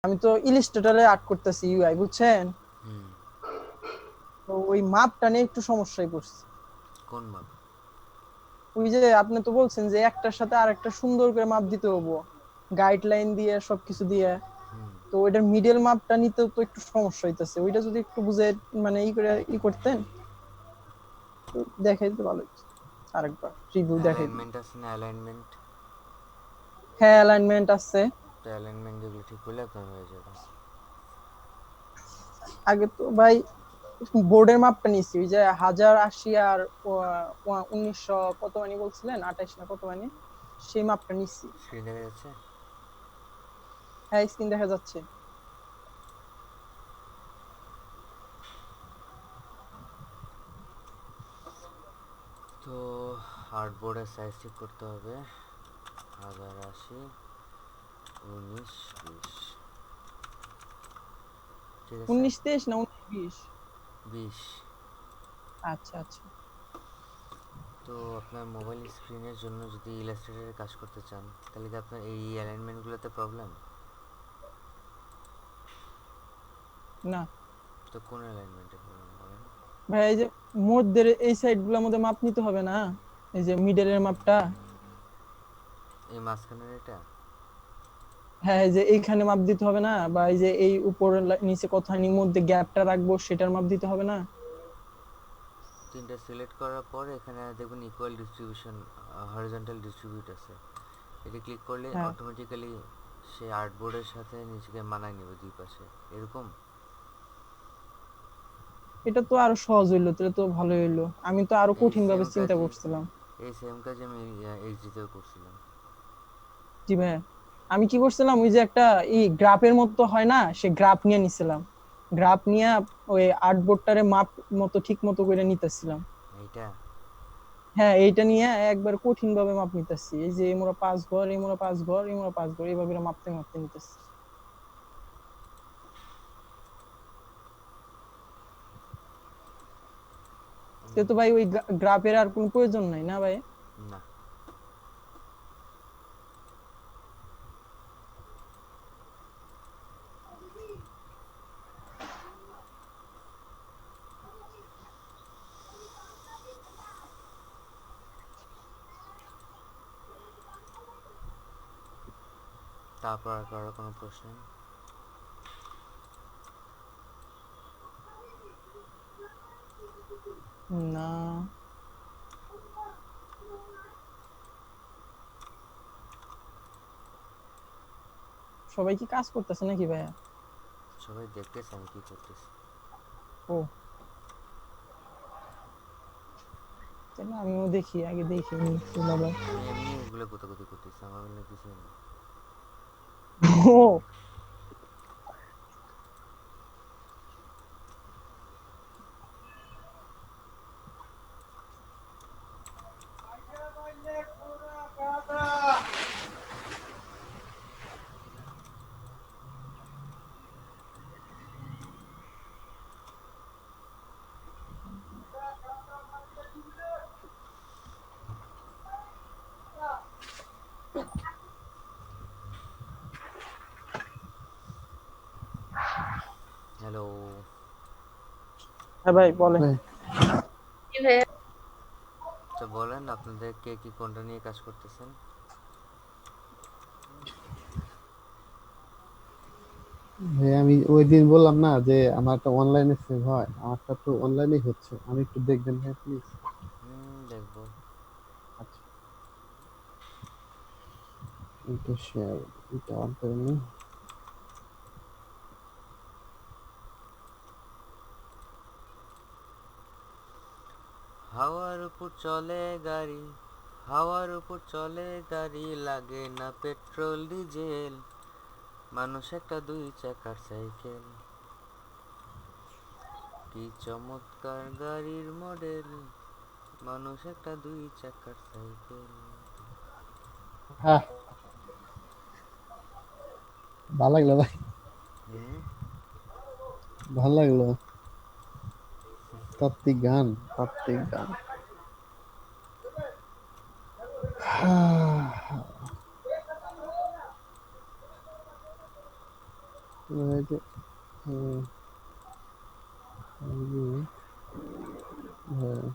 আমি তো ইলিস্ট্রেটরে আর্ট করতেছি ইউআই বুঝছেন। হুম। তো ওই মাপটা নিয়ে একটু সমস্যায় পড়ছি। কোন মাপ? ওই যে আপনি তো বলছেন যে একটার সাথে আরেকটা সুন্দর করে মাপ দিতে হবো, গাইডলাইন দিয়ে সবকিছু দিয়ে। হুম। তো ওইটার মিডল মাপটা নিতেও তো একটু সমস্যা হইতেছে, ওইটা যদি একটু বুঝে মানে ই করতেন তো দেখাই দিতে ভালো হতো। আরেকবার রিভিউ দেখাই দিন। অ্যালাইনমেন্ট আছে না, অ্যালাইনমেন্ট? হ্যাঁ অ্যালাইনমেন্ট আছে। তো অ্যালাইনমেন্ট যেগুলো ঠিক করলে আপনার হয়ে যাবে। আগে তো ভাই বোর্ডের মাপটা নিছি, ওই যে 1080 আর 1900 কত মানি বলছিলেন, 28 না কত মানি, সেই মাপটা নিছি। স্ক্রিন দেখা যাচ্ছে? হ্যাঁ স্ক্রিন দেখা যাচ্ছে। তো হার্ডবোর্ডের সাইজ ঠিক করতে হবে। 1080, 19, 20। ঠিক আছে। 19 23 না 19 20? 20। আচ্ছা আচ্ছা। তো আপনার মোবাইল স্ক্রিনের জন্য যদি ইলাস্ট্রেটরে কাজ করতে চান, তাহলে কি আপনার এই অ্যালাইনমেন্টগুলোতে প্রবলেম? না তো কোন অ্যালাইনমেন্টে প্রবলেম বলেন? ভাই, এই যে মধ্যের এই সাইড গুলোর মধ্যে মাপ নিতে হবে না, এই যে মিডলের মাপটা। এই মাঝখানের এটা? হ্যাঁ এই যে এইখানে মাপ দিতে হবে না, বা এই যে এই উপর নিচে কোথায় মধ্যে গ্যাপটা রাখবো সেটার মাপ দিতে হবে না? তিনটা সিলেক্ট করার পর এখানে দেখবেন ইকুয়াল ডিস্ট্রিবিউশন, হরিজন্টাল ডিস্ট্রিবিউট আছে। এটা ক্লিক করলে হ্যাঁ অটোমেটিক্যালি সে আর্টবোর্ডের সাথে নিজেকে মানায় নেবে দুই পাশে, এরকম। এটা তো আরো সহজ হইলো, তাহলে তো ভালোই হইলো, আমি তো আরো এই কঠিন সেম ভাবে চিন্তা কাজই করছিলাম। এই সেম কাজই আমি এইচডিতেও করছিলাম। জি ভাই, আমি কি করছিলাম ওই যে একটা গ্রাফের মতো হয় না, সে গ্রাফ নিয়ে নিছিলাম, গ্রাফ নিয়ে ওই আর্টবোর্ডটারে মাপ মতো ঠিক মতো করে নিতেছিলাম। এইটা? হ্যাঁ এইটা নিয়ে একবার কঠিন ভাবে মাপ নিতেছি, এই যে মোরা 5 ঘর, এই মোরা 5 ঘর, এই মোরা 5 ঘর, এইভাবে মাপতে মাপতে নিতেছি। তো ভাই ওই গ্রাফের আর কোনো প্রয়োজন নাই না ভাই? না। তারপর আর কারো কোনো প্রশ্ন? না, সবাই কি কাজ করতেছে নাকি ভাইয়া? সবাই দেখতেছে আমি কি করতেছি। ও, তাহলে আমিও দেখি, আগে দেখি নি আবার। আমি এমনি এগুলো কোথাকুতি করতেছি, আমার জন্য কিছুই না। ও হ্যালো। হ্যাঁ ভাই বলেন। জি ভাইয়া। তো বলেন আপনাদের কে কি কোনটা নিয়ে কাজ করতেছেন? ভাই আমি ওই দিন বললাম না যে আমার একটা অনলাইনে সেভ হয়, আমারটা তো অনলাইনেই হচ্ছে, আমি একটু দেখবেন ভাই প্লিজ। হুম, দেখবো। আচ্ছা, এটা শেয়ার, এটা অন করে নিই। হাওয়ার উপর চলে গাড়ি, হাওয়ার উপর চলে গাড়ি, লাগে না পেট্রোল ডিজেল, মানুষ একটা দুই চাকার সাইকেল, কি চমৎকার গাড়ির মডেল, মানুষ একটা দুই চাকার সাইকেল। হ্যাঁ, ভালো লাগলো ভাই, হুম। ভালো লাগলো। তাত্ত্বিক গান, তাত্ত্বিক গান। হ্যাঁ, এই যে আহ, এই যে, আহ,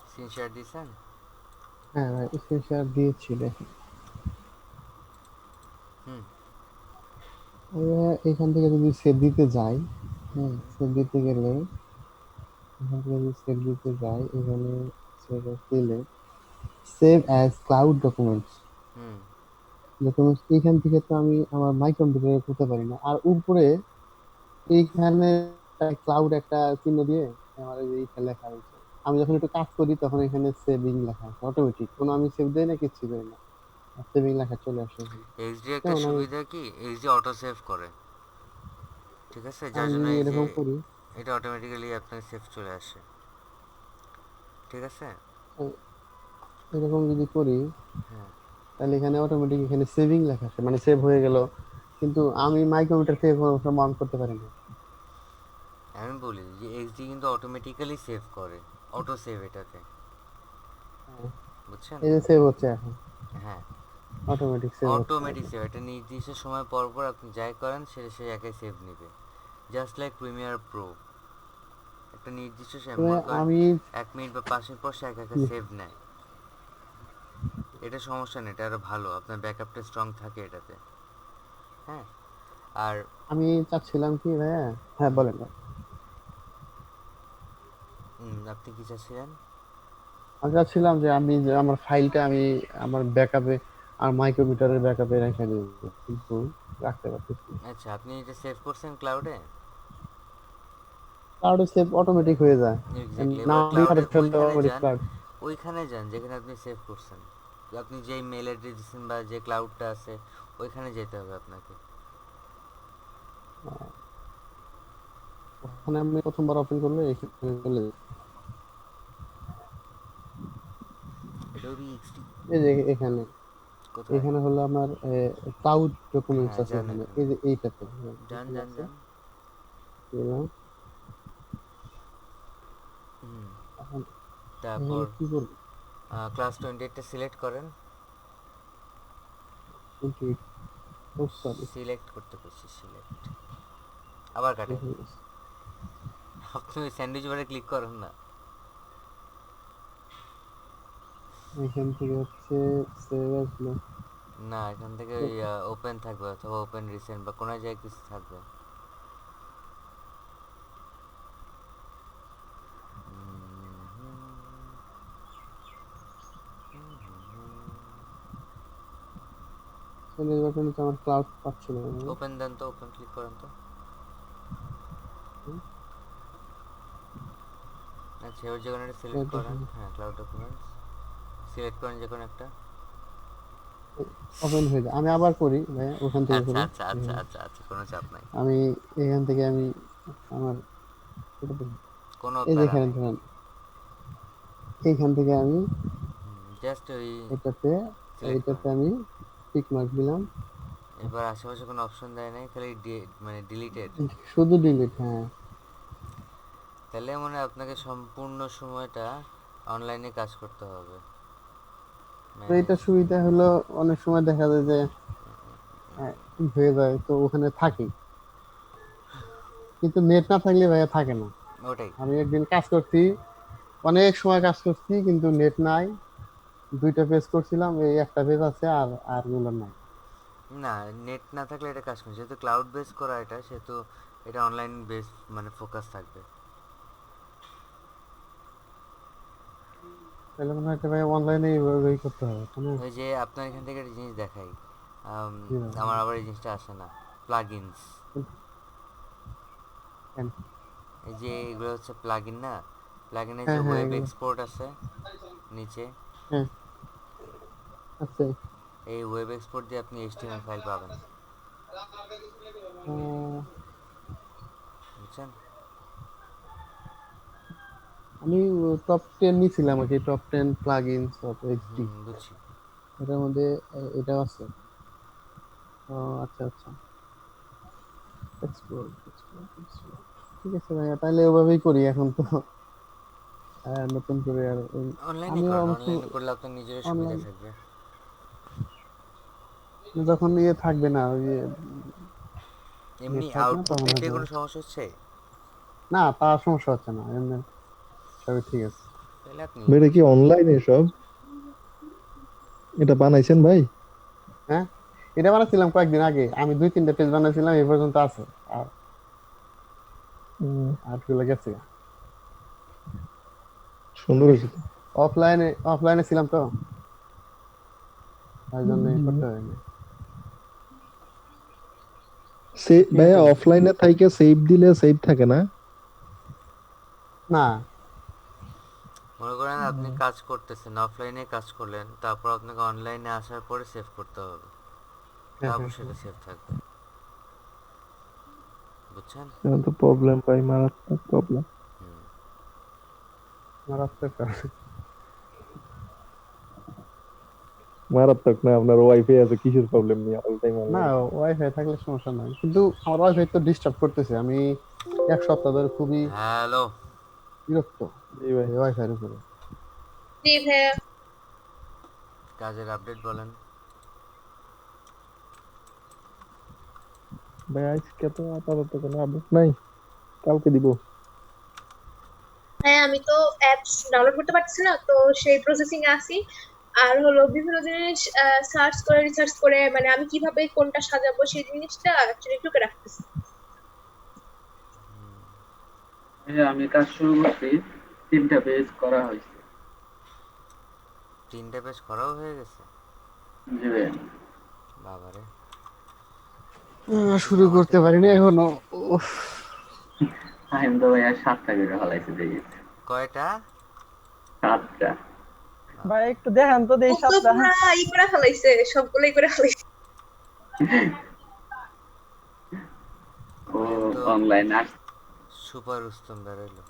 স্ক্রিনশট দিছেন? হ্যাঁ ভাই স্ক্রিনশট দিয়েছি দেখেন। হুম এখান থেকে যদি সেভ দিতে যাই, হুম হ্যাঁ হুম সেভ দিতে গেলে এখান থেকে যদি সেভ দিতে যাই, এখানে সেভ দিলে সেভ অ্যাজ ক্লাউড ডকুমেন্টস হুম ডকুমেন্টস এইখান থেকে তো আমি আমার মাই কম্পিউটারে করতে পারি না। আর উপরে এইখানে ক্লাউড একটা চিহ্ন দিয়ে আমার এই যে এইটা লেখা রয়েছে। আমি যখন একটু কাজ করি তখন এখানে সেভিং লেখা আছে অটোমেটিক, কোনো আমি সেভ দেই না, কিচ্ছু দেই না, সেভিং লেখা চলে আসে এখানে। এইচডি একটা যেমন আমি সুবিধা কি, এইচডি অটো সেভ করে, ঠিক আছে, যার আমি জন্য যদি এই যে এরকম করি, এটা অটোমেটিক্যালি আপনার সেভ চলে আসে, ঠিক আছে। এ- এরকম যদি করি, হ্যাঁ তাহলে এখানে অটোমেটিক এখানে সেভিং লেখা আসে, মানে সেভ হয়ে গেল। কিন্তু আমি মাই কম্পিউটার থেকে কোনো সময় অন করতে পারি না। আমি বলি যে এইচডি কিন্তু অটোমেটিক্যালি সেভ করে, অটো সেভ এটাতে, হ্যাঁ, বুঝছেন। এই যে সেভ হচ্ছে এখন, হ্যাঁ অটোমেটিক সেভ হচ্ছে এই অটোমেটিক যে। সেভ, এটা নির্দিষ্ট সময় পর পর আপনি যাই করেন সেটা সে একাই সেভ নেবে, জাস্ট লাইক প্রিমিয়ার প্রো, একটা নির্দিষ্ট তবে মনে করেন আমি 1 মিনিট বা 5 মিনিট পর সে একা একা সেভ নেয়। এটা সমস্যা নেই, এটা আরও ভালো, আপনার ব্যাকআপটা স্ট্রং থাকে এটাতে। হ্যাঁ আর আমি চাচ্ছিলাম কি ভাইয়া, হ্যাঁ হুম, বলেন ভাই। আপনি কি চাচ্ছিলেন? আমি চাচ্ছিলাম যে আমি যে আমার ফাইলটা আমি আমার ব্যাকআপে আর মাই কম্পিউটারের ব্যাকআপে রেখে দিব, কিন্তু রাখতে পারতেছি না। আচ্ছা, আপনি এটা সেভ করছেন ক্লাউডে? ক্লাউডে সেভ অটোমেটিক হয়ে যায়, এক্স্যাক্টলি, না এবার ক্লাউডে রিফারেন্স হলে ওইখানে অটোমেটিক যান, ক্লাউড। ওইখানে যান যেখানে আপনি সেভ করছেন, আপনি যেই মেল অ্যাড্রেস দিচ্ছেন বা যে ক্লাউডটা আছে ওইখানে যেতে হবে আপনাকে। ওখানে আমি প্রথমবার ওপেন করলে এখানে চলে যায়। অ্যাডোবি এক্সডি এই যে এখানে, কোথায়? এখানে হলো আমার ক্লাউড ডকুমেন্টস হ্যাঁ আছে যান এখানে, এখানে, এই যে এইটাতে, হ্যাঁ, যান এখানে যান আছে। যান। গেলাম। হুম, এখন তারপর এখানে কি করবো? ক্লাস 28টা সিলেক্ট করেন। কিন্তু ও সরি, সিলেক্ট করতে বলছি, সিলেক্ট, আবার কাটেন। আপনি ওই স্যান্ডউইচ বারে ক্লিক করেন না। এখান থেকে হচ্ছে সেভ আসলো। না, এখান থেকে ওই ওপেন থাকবে অথবা ওপেন রিসেন্ট বা কোনো জায়গায় কিছু থাকবে। সেভ বাটনে তো আমার ক্লাউড পাচ্ছি না আমি। ওপেন দেন তো, ওপেন ক্লিক করেন তো। আচ্ছা, এবার যে কোনো একটা সিলেক্ট করেন, হ্যাঁ ক্লাউড ডকুমেন্টস সিলেক্ট করেন যে কোনো একটা। ওপেন হয়ে যায়, আমি আবার করি ভাইয়া, ওখান থেকে আচ্ছা করি। আচ্ছা আচ্ছা এখানে আচ্ছা আচ্ছা, কোনো চাপ নাই, আমি এখান থেকে আমি আমার কোনো এই প্যারা যেখানে নাই। ধরেন এইখান থেকে আমি জাস্ট ওই এটাতে, সিলেক্ট এইটাতে করেন। আমি টিক মার্ক দিলাম। এবার আশেপাশে কোনো অপশন দেয় নাই, খালি মানে ডিলিটেড। শুধু ডিলিট, হ্যাঁ। তাহলে মনে হয় আপনাকে সম্পূর্ণ সময়টা অনলাইনে কাজ করতে হবে। তো ম্যানেজ, এটা সুবিধা হলো, অনেক সময় দেখা যায় যে হয়ে যায় তো ওখানে থাকি, কিন্তু নেট না থাকলে ভাইয়া থাকে না। ওটাই। আমি একদিন কাজ করছি, অনেক সময় কাজ করছি কিন্তু নেট নাই। দুইটা পেজ করছিলাম, এই একটা পেজ আছে, আর আর গুলো নাই। না, নেট না থাকলে এটা কাজ করবে, যেহেতু ক্লাউড বেস করা এটা, সেহেতু এটা অনলাইন বেস মানে ফোকাস থাকবে। তাহলে মনে হয় ভাই অনলাইনে এইভাবেই করতে হবে, তাই না? ওই যে আপনার এখান থেকে একটা জিনিস দেখাই, জি ভাই, আমার আবার এই জিনিসটা আসে না, প্লাগইনস, হ্যাঁ এই যে এগুলো হচ্ছে প্লাগইন না, প্লাগইনের যে হ্যাঁ হ্যাঁ, ওয়েব এগুলো এক্সপোর্ট আছে নিচে, হ্যাঁ আছে। এই ওয়েব এক্সপোর্ট দিয়ে আপনি এইচটিএমএল ফাইল পাবেন, বুঝছেন। আমি টপ 10 নিছিলাম আর কি, top 10 plug ins of HD, বুঝছি। এটার মধ্যে এটাও আছে। ও আচ্ছা আচ্ছা, এক্সপ্লোর এক্সপ্লোর এক্সপ্লোর। ঠিক আছে ভাইয়া, তাহলে ওভাবেই করি এখন তো। নতুন করে আর অনলাইনে আমিও করেন, অবশ্য অনলাইনে করলে আপনার নিজের সুবিধা অনলাইন থাকবে। যখন থাকবে না ওই যে এমনি থাকবে না আউটপুট তখন দিক দিয়ে হয়তো কোনো সমস্যা হচ্ছে? না তার সমস্যা হচ্ছে না, এমনি সবই ঠিক আছে। তাহলে আপনি ভাই, এটা কি বুঝবেন। অনলাইনে সব? এটা বানাইছেন ভাই? হ্যাঁ, এটা বানাচ্ছিলাম কয়েকদিন আগে, আমি 2-3টা পেজ বানাইছিলাম, এই পর্যন্ত আছে। আর উম, আর্টগুলো গেছে। সুন্দর আমি হয়েছে তো। অফলাইনে ছিলাম তো, তাই জন্য হুম। করতে হয়নি। ঠিক ভাইয়া, আছে। অফলাইনে থাইকে সেভ দিলে সেভ থাকে না? না। মনে করেন আপনি কাজ করতেছেন, অফলাইনে কাজ করলেন, তারপর আপনাকে অনলাইনে আসার পরে সেভ করতে হবে, হ্যাঁ, তারপর হ্যাঁ, সেটা হ্যাঁ। সেভ থাকবে। বুঝছেন? এখন তো প্রবলেম ভাই, মারাত্মক প্রবলেম। হুম। মারাত্মক ব্যাপার। মারাত্মক না, আপনার ওয়াইফাই আছে, কিসের প্রবলেম নিয়ে অল টাইম না, অনলাইন? ওয়াইফাই থাকলে সমস্যা নাই, কিন্তু আমার ওয়াইফাই তো ডিস্টার্ব করতেছে। আমি 1 সপ্তাহ ধরে খুবই হ্যালো। বিরক্ত জি ভাই। এই ওয়াইফাইয়ের উপরে। জি ভাইয়া। কাজের আপডেট বলেন। ভাই, আজকে তো আপাতত কোনো আপডেট নাই, কালকে দিব। হ্যাঁ, আমি তো অ্যাপস ডাউনলোড করতে পারছি না, তো সেই প্রসেসিং এ আছি। আর হলো বিভিন্ন জিনিস সার্চ করে রিসার্চ করে, মানে আমি কিভাবে কোনটা সাজাবো সেই জিনিসটা অ্যাকচুয়ালি টুকে রাখতেছি। হ্যাঁ, আমি কাজ শুরু করছি, 3টা পেজ করা হয়েছে। 3টে পেজ করাও হয়ে গেছে? জি ভাইয়া। বাবারে। আপনি তো শুরু আমার করতে থেকে পারিনি ফাস্ট। এখনো। উফ, আমি তো ভাইয়া 7টা করে ফেলাইছি দেখেছি। কয়টা? 7টা। ভাই একটু দেখান তো দেই ও তো সাতটা। পুরা করে ফেলাইছে, সবগুলোই করে ফেলাইছে। ও ভাই তো অনলাইন আস। সুপার উস্তম বেরোইলো।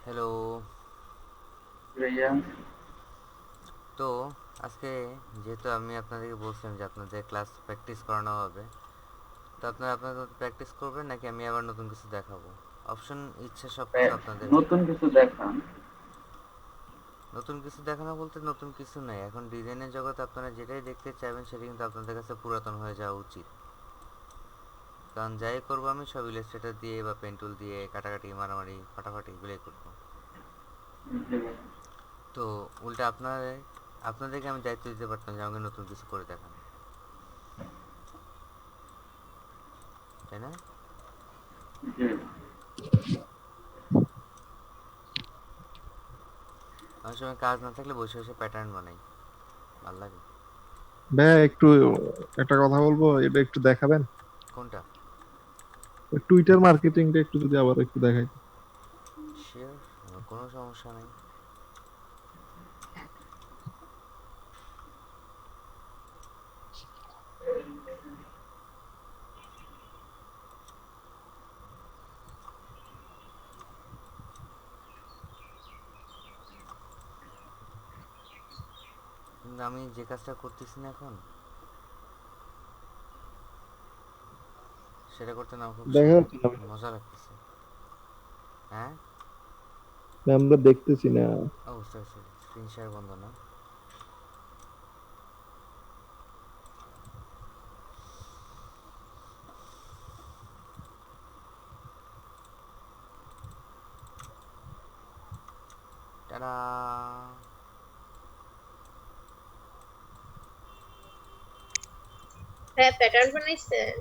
হ্যালো। ভাইয়া। তো আজকে যেহেতু আমি আপনাদেরকে বলছিলাম যে আপনাদের ক্লাস প্র্যাকটিস করানো হবে, তো আপনারা আপনাদের প্র্যাকটিস করবেন নাকি আমি আবার নতুন কিছু দেখাবো? অপশন ইচ্ছা সব কিছু আপনাদের নতুন হাতে। কিছু দেখান। নতুন কিছু দেখানো বলতে নতুন কিছু নাই, এখন ডিজাইনের জগতে আপনারা যেটাই দেখতে চাইবেন সেটা কিন্তু আপনাদের কাছে পুরাতন হয়ে যাওয়া উচিত। কারণ যাই করবো আমি সব ইলাস্ট্রেটর দিয়ে বা পেন টুল দিয়ে কাটাকাটি মারামারি ফাটাফাটি এগুলোই করবো। জি ভাইয়া। তো উল্টা আপনাদেরকে আমি দায়িত্ব দিতে পারতাম যে আমাকে নতুন কিছু করে দেখান, তাই না? জি ভাইয়া। অনেক সময় কাজ না থাকলে বসে বসে প্যাটার্ন বানাই, ভালো লাগে। ভাই, একটু একটা কথা বলবো, এটা একটু দেখাবেন? কোনটা? টুইটার মার্কেটিংটা একটু যদি আবার একটু দেখাই। শিওর, কোনো সমস্যা নেই। কিন্তু আমি যে কাজটা করতেছি না এখন, সেটা করতে না আমার খুব দেখা যাচ্ছে না ভাই। মজা লাগতেছে। হ্যাঁ। আমরা দেখতেছি না। ও বুঝতে পারছি, স্ক্রিন শেয়ার বন্ধ না। টাটা। হ্যাঁ, প্যাটার্ন বানাইছেন।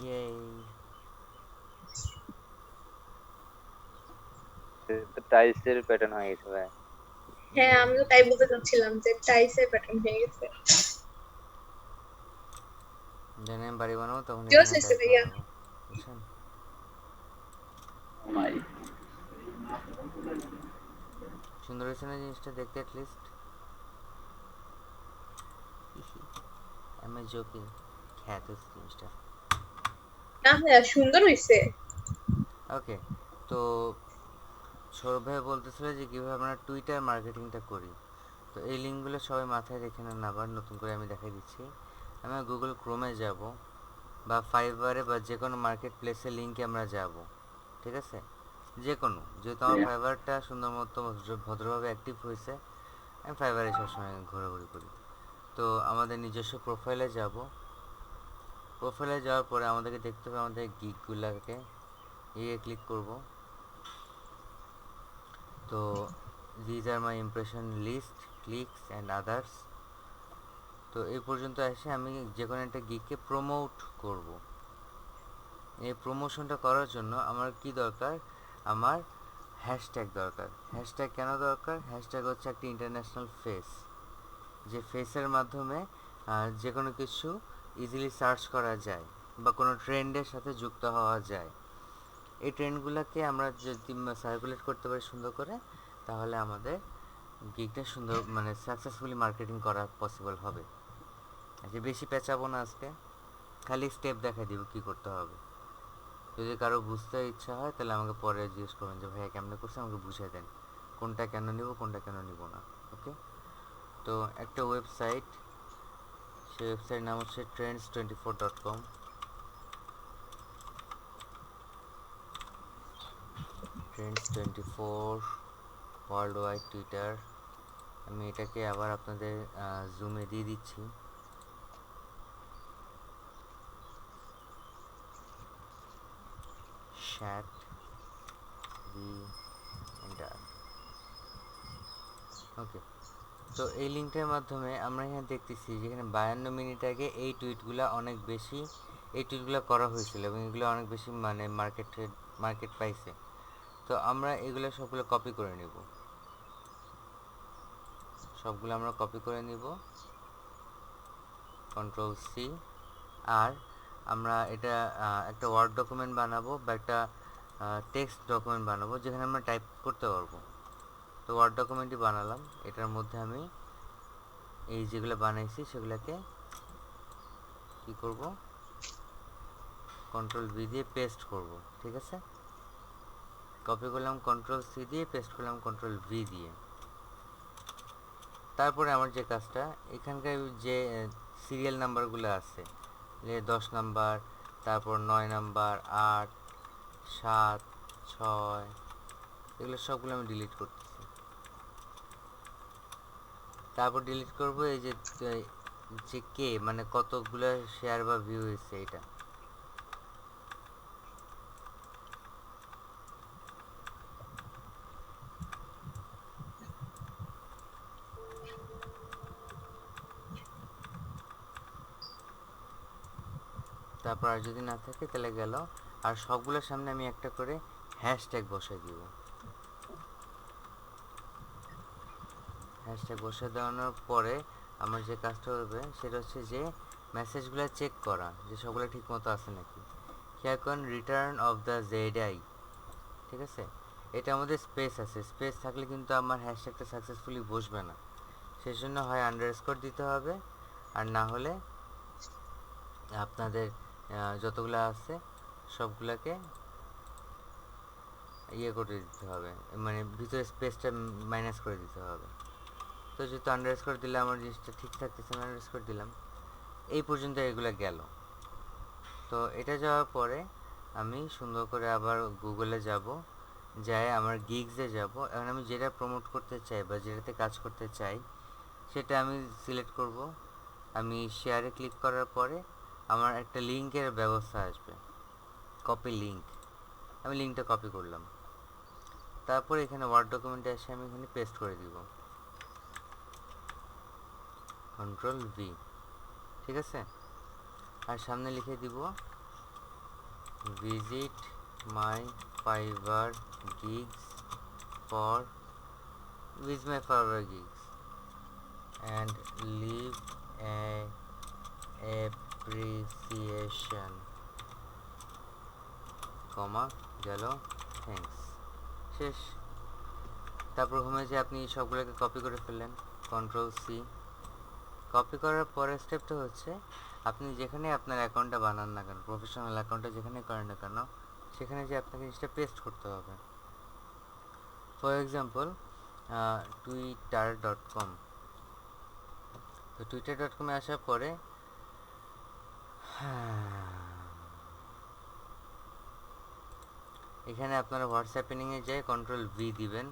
ইয়েই। টাইলসের প্যাটার্ন হয়ে গেছে ভাই। হ্যাঁ, আমিও তাই বলতে চাচ্ছিলাম যে টাইসের প্যাটার্ন হয়ে গেছে। যখন আমি বাড়ি বানাবো তখন জোস এখানে হয়েছে টাইলস ভাইয়া। লাগাবো, বুঝছেন? ও মাই। সুন্দর হয়েছে না জিনিসটা দেখতে অ্যাটলিস্ট? M I joking. খ্যাত জিনিসটা। না ভাইয়া সুন্দর হইছে। ওকে, তো সৌরভ ভাই বলতেছিল যে কীভাবে আমরা টুইটার মার্কেটিংটা করি। তো এই লিঙ্কগুলো সবাই মাথায় রেখে নেন, আবার নতুন করে আমি দেখাই দিচ্ছি। আমি গুগল ক্রোমে যাব বা ফাইবারে বা যে কোনো মার্কেট প্লেসের লিঙ্কে আমরা যাব, ঠিক আছে? যে কোনো, যেহেতু আমার ফাইবারটা সুন্দর মতো ভদ্রভাবে অ্যাক্টিভ হয়েছে, আমি ফাইবারে সবসময় ঘোরাঘুরি করি। তো আমাদের নিজস্ব প্রোফাইলে যাব। প্রোফাইলে যাওয়ার পরে আমাদেরকে দেখতে হবে আমাদের গিগগুলোকে, ক্লিক করব। তো these are my impression list, clicks and others. তো এই পর্যন্ত এসে আমি যে কোনো একটা গিগকে প্রমোট করব। এই প্রমোশনটা করার জন্য আমার কি দরকার? আমার হ্যাশট্যাগ দরকার। হ্যাশট্যাগ কেন দরকার? হ্যাশট্যাগ হচ্ছে একটা ইন্টারন্যাশনাল ফেস, যে ফেসের মাধ্যমে যে কোনো কিছু ইজিলি সার্চ করা যায় বা কোনো ট্রেন্ডের সাথে যুক্ত হওয়া যায়। এই ট্রেন্ডগুলোকে আমরা যদি সার্কুলেট করতে পারি সুন্দর করে, তাহলে আমাদের গিগটা সুন্দর মানে সাকসেসফুলি মার্কেটিং করা পসিবল হবে। আজকে বেশি পেঁচাবো না, আজকে খালি স্টেপ দেখাই দিব কী করতে হবে। যদি কারো বুঝতে ইচ্ছা হয় তাহলে আমাকে পরে জিজ্ঞেস করবেন যে ভাইয়া কেমনে করছে, আমাকে বুঝিয়ে দেন কোনটা কেন নিব কোনটা কেন নিব না। ওকে, তো একটা ওয়েবসাইট, সেই ওয়েবসাইটের নাম হচ্ছে trends24.com। trends24 world wide Twitter. আমি এটাকে আবার আপনাদের জুমে দিয়ে দিচ্ছি। Shut V enter. ওকে, তো এই লিঙ্কটার মাধ্যমে আমরা এখানে দেখতেছি যেখানে 52 মিনিট আগে এই টুইটগুলো অনেক বেশি, এই টুইটগুলো করা হয়েছিল এবং এগুলো অনেক বেশি মানে মার্কেট পাইছে। তো আমরা এগুলো সবগুলো কপি করে নিব, সবগুলো আমরা কপি করে নিব, কন্ট্রোল সি। আর আমরা এটা একটা ওয়ার্ড ডকুমেন্ট বানাবো বা একটা টেক্সট ডকুমেন্ট বানাবো যেখানে আমরা টাইপ করতে পারবো। তো ওয়ার্ড ডকুমেন্টই বানালাম, এটার মধ্যে আমি এই যেগুলো বানাইছি সেগুলোকে কি করব, কন্ট্রোল ভি দিয়ে পেস্ট করব। ঠিক আছে, কপি করলাম কন্ট্রোল সি দিয়ে, পেস্ট করলাম কন্ট্রোল ভি দিয়ে। তারপরে আমার যে কাজটা, এখানকার যে সিরিয়াল নাম্বারগুলো আছে, যে 10 নাম্বার, তারপর 9 নাম্বার, 8, 7, 6, এগুলো সবগুলো আমি ডিলিট করতেছি। তারপর ডিলিট করব এই যে কে মানে কতগুলো শেয়ার বা ভিউ হয়েছে এটা। তারপর আর যদি না থাকে তাহলে গেল। আর সবগুলোর সামনে আমি একটা করে হ্যাশট্যাগ বসাই দিব। হ্যাশট্যাগ বসাই দেওয়ানোর পরে আমার যে কাজটা হবে সেটা হচ্ছে যে মেসেজগুলো চেক করা যে সবগুলো ঠিক মতো আছে নাকি। খেয়াল করেন রিটার্ন অফ দ্য জেডআই, ঠিক আছে, এটা আমাদের স্পেস আছে, স্পেস থাকলে কিন্তু আমার হ্যাশট্যাগটা সাকসেসফুলি বসবে না। সেই জন্য হয় আন্ডারস্কোর দিতে হবে, আর না হলে আপনাদের যতগুলো আছে সবগুলোকে ইয়ে করে দিতে হবে, মানে ভিতরে স্পেসটা মাইনাস করে দিতে হবে। তো যেহেতু আন্ডারস্কোর দিলে আমার জিনিসটা ঠিক থাকতেছে, আমি আন্ডারস্কোর দিলাম। এই পর্যন্ত এগুলো গেল। তো এটা যাওয়ার পরে আমি সুন্দর করে আবার গুগলে যাব, যাই আমার গিগসে যাব। এখন আমি যেটা প্রমোট করতে চাই বা যেটাতে কাজ করতে চাই সেটা আমি সিলেক্ট করব। আমি শেয়ারে ক্লিক করার পরে আমার একটা লিঙ্কের ব্যবস্থা আসবে, কপি লিঙ্ক। আমি লিঙ্কটা কপি করলাম, তারপর এখানে ওয়ার্ড ডকুমেন্টে এসে আমি এখানে পেস্ট করে দিব, কন্ট্রোল ভি। ঠিক আছে, আর সামনে লিখে দিব visit my fibre gigs for with my Fiverr gigs and leave a appreciation, কমা গেল, থ্যাঙ্কস, শেষ। তারপর হোমে যে আপনি সবগুলোকে কপি করে ফেললেন, কন্ট্রোল সি। কপি করার পরের স্টেপটা হচ্ছে আপনি যেখানে আপনার অ্যাকাউন্টটা বানান না কেন, প্রফেশনাল অ্যাকাউন্টটা যেখানে করেন না কেন, সেখানে যে আপনাকে জিনিসটা পেস্ট করতে হবে। ফর এক্সাম্পল twitter.com, তো twitter.com-এ আসার পরে এখানে আপনারা হোয়াটসঅ্যাপ পেনিংয়ে যেয়ে Ctrl+V দিবেন,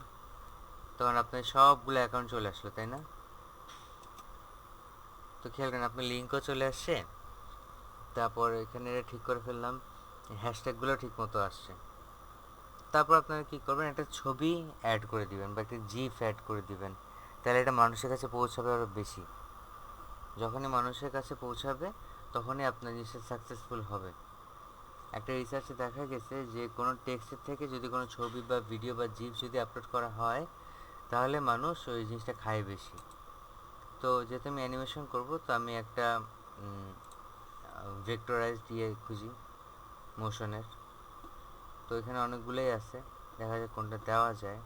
তখন আপনার সবগুলো অ্যাকাউন্ট চলে আসলো, তাই না? তো খেয়াল করেন আপনার লিঙ্কও চলে আসছে, তারপর এখানে এটা ঠিক করে ফেললাম, হ্যাশট্যাগুলো ঠিক মতো আসছে। তারপর আপনারা কী করবেন, একটা ছবি অ্যাড করে দিবেন বা একটা জিফ অ্যাড করে দিবেন, তাহলে এটা মানুষের কাছে পৌঁছাবে আরও বেশি। যখনই মানুষের কাছে পৌঁছাবে তখনই আপনার জিনিসটা সাকসেসফুল হবে। একটা রিসার্চে দেখা গেছে যে কোনো টেক্সটের থেকে যদি কোনো ছবি বা ভিডিও বা জিফ যদি আপলোড করা হয়, তাহলে মানুষ ওই জিনিসটা খায় বেশি। তো যেহেতু আমি অ্যানিমেশন করব, তো আমি একটা ভেক্টরাইজড খুঁজি মোশনের। তো এখানে অনেকগুলোই আছে, দেখা যায় কোনটা দেওয়া যায়।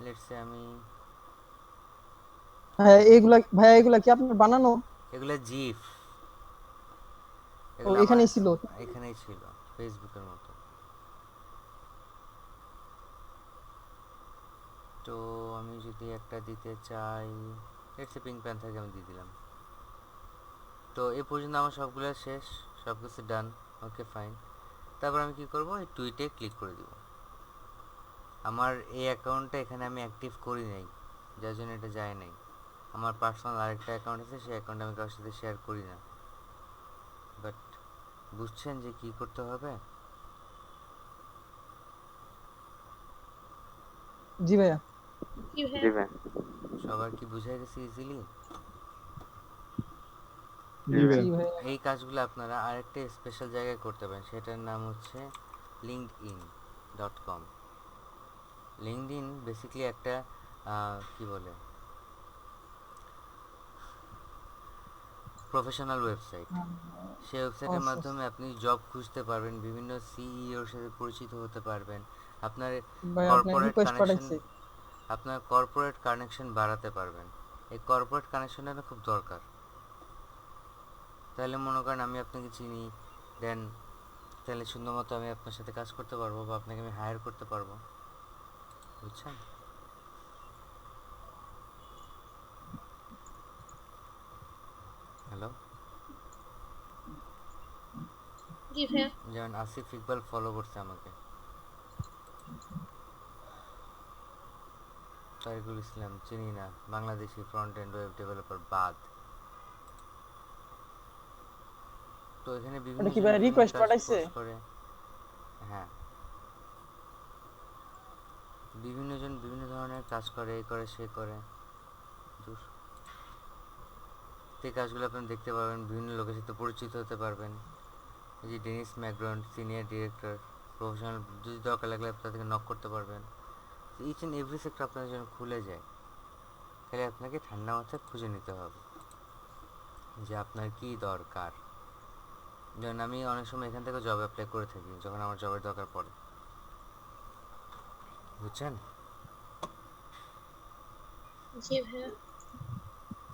লেটস সে আমি ভাইয়া এগুলা কি আপনার বানানো? এগুলো জিফ, ও এগুলো আমার এখানেই ছিল। এখানেই ছিল, ফেসবুকের মতো। তো আমি যদি একটা দিতে চাই, লেটস সে পিঙ্ক প্যান্থারকে আমি দিয়ে দিলাম। তো এ পর্যন্ত আমার সবগুলো শেষ, সব কিছু ডান, ওকে ফাইন। তারপর আমি কি করব, এই টুইটে ক্লিক করে দিব। আমার এই অ্যাকাউন্টটা এখানে আমি অ্যাক্টিভ করি নাই, যার জন্য এটা যায় নাই। আমার পার্সোনাল আরেকটা অ্যাকাউন্ট আছে, সেই অ্যাকাউন্টে আমি কারোর সাথে শেয়ার করি না। বাট বুঝছেন যে কি করতে হবে? জি ভাইয়া। কি ভাইয়া? জি ভাই। সবার কি বুঝে গেছে ইজিলি? জি ভাই। জি ভাইয়া। এই কাজগুলো আপনারা আরেকটা স্পেশাল জায়গায় করতে পারেন, সেটার নাম হচ্ছে linkedin.com। লিঙ্কডইন বেসিক্যালি একটা কি বলে, প্রফেশনাল ওয়েবসাইট। সেই ওয়েবসাইটের আচ্ছা, আচ্ছা। মাধ্যমে আপনি জব খুঁজতে পারবেন, বিভিন্ন সিইওর সাথে পরিচিত হতে পারবেন, আপনার ভাই আপনার কর্পোরেট রিকোয়েস্ট কানেকশন, পাঠাইছে। আপনার কর্পোরেট কানেকশন বাড়াতে পারবেন। এই কর্পোরেট কানেকশনটা না খুব দরকার। তাহলে মনে করেন আমি আপনাকে চিনি, দেন তাহলে সুন্দর মতো আমি আপনার সাথে কাজ করতে পারবো বা আপনাকে আমি হায়ার করতে পারবো, বুঝছেন? হ্যালো, জি ভাইয়া। যেমন আসিফ ইকবাল ফলো করছে আমাকে, তারিকুল ইসলাম চিনি না, Bangladeshi front end web developer বাদ। তো এখানে বিভিন্ন ওটা কি জন ভাইয়া বিভিন্ন রিকোয়েস্ট কাজ পাঠাইছে? পোস্ট করে। হ্যাঁ, বিভিন্ন জন বিভিন্ন ধরনের কাজ করে, এই করে সে করে, দূর। এই কাজগুলো আপনি দেখতে পারবেন, বিভিন্ন লোকের সাথে পরিচিত হতে পারবেন। এই যে ডেনিস ম্যাকগ্রন্ড, সিনিয়র ডিরেক্টর, প্রফেশনাল, যদি দরকার লাগলে আপনি তাদেরকে নক করতে পারবেন। ইচ অ্যান্ড এভরি সেক্টর আপনাদের জন্য খুলে যায়, খালি আপনাকে ঠান্ডা মাথায় খুঁজে নিতে হবে যে আপনার কি দরকার। যেমন আমি অনেক সময় এখান থেকে জব অ্যাপ্লাই করে থাকি যখন আমার জবের দরকার পড়ে, বুঝছেন? জি ভাইয়া।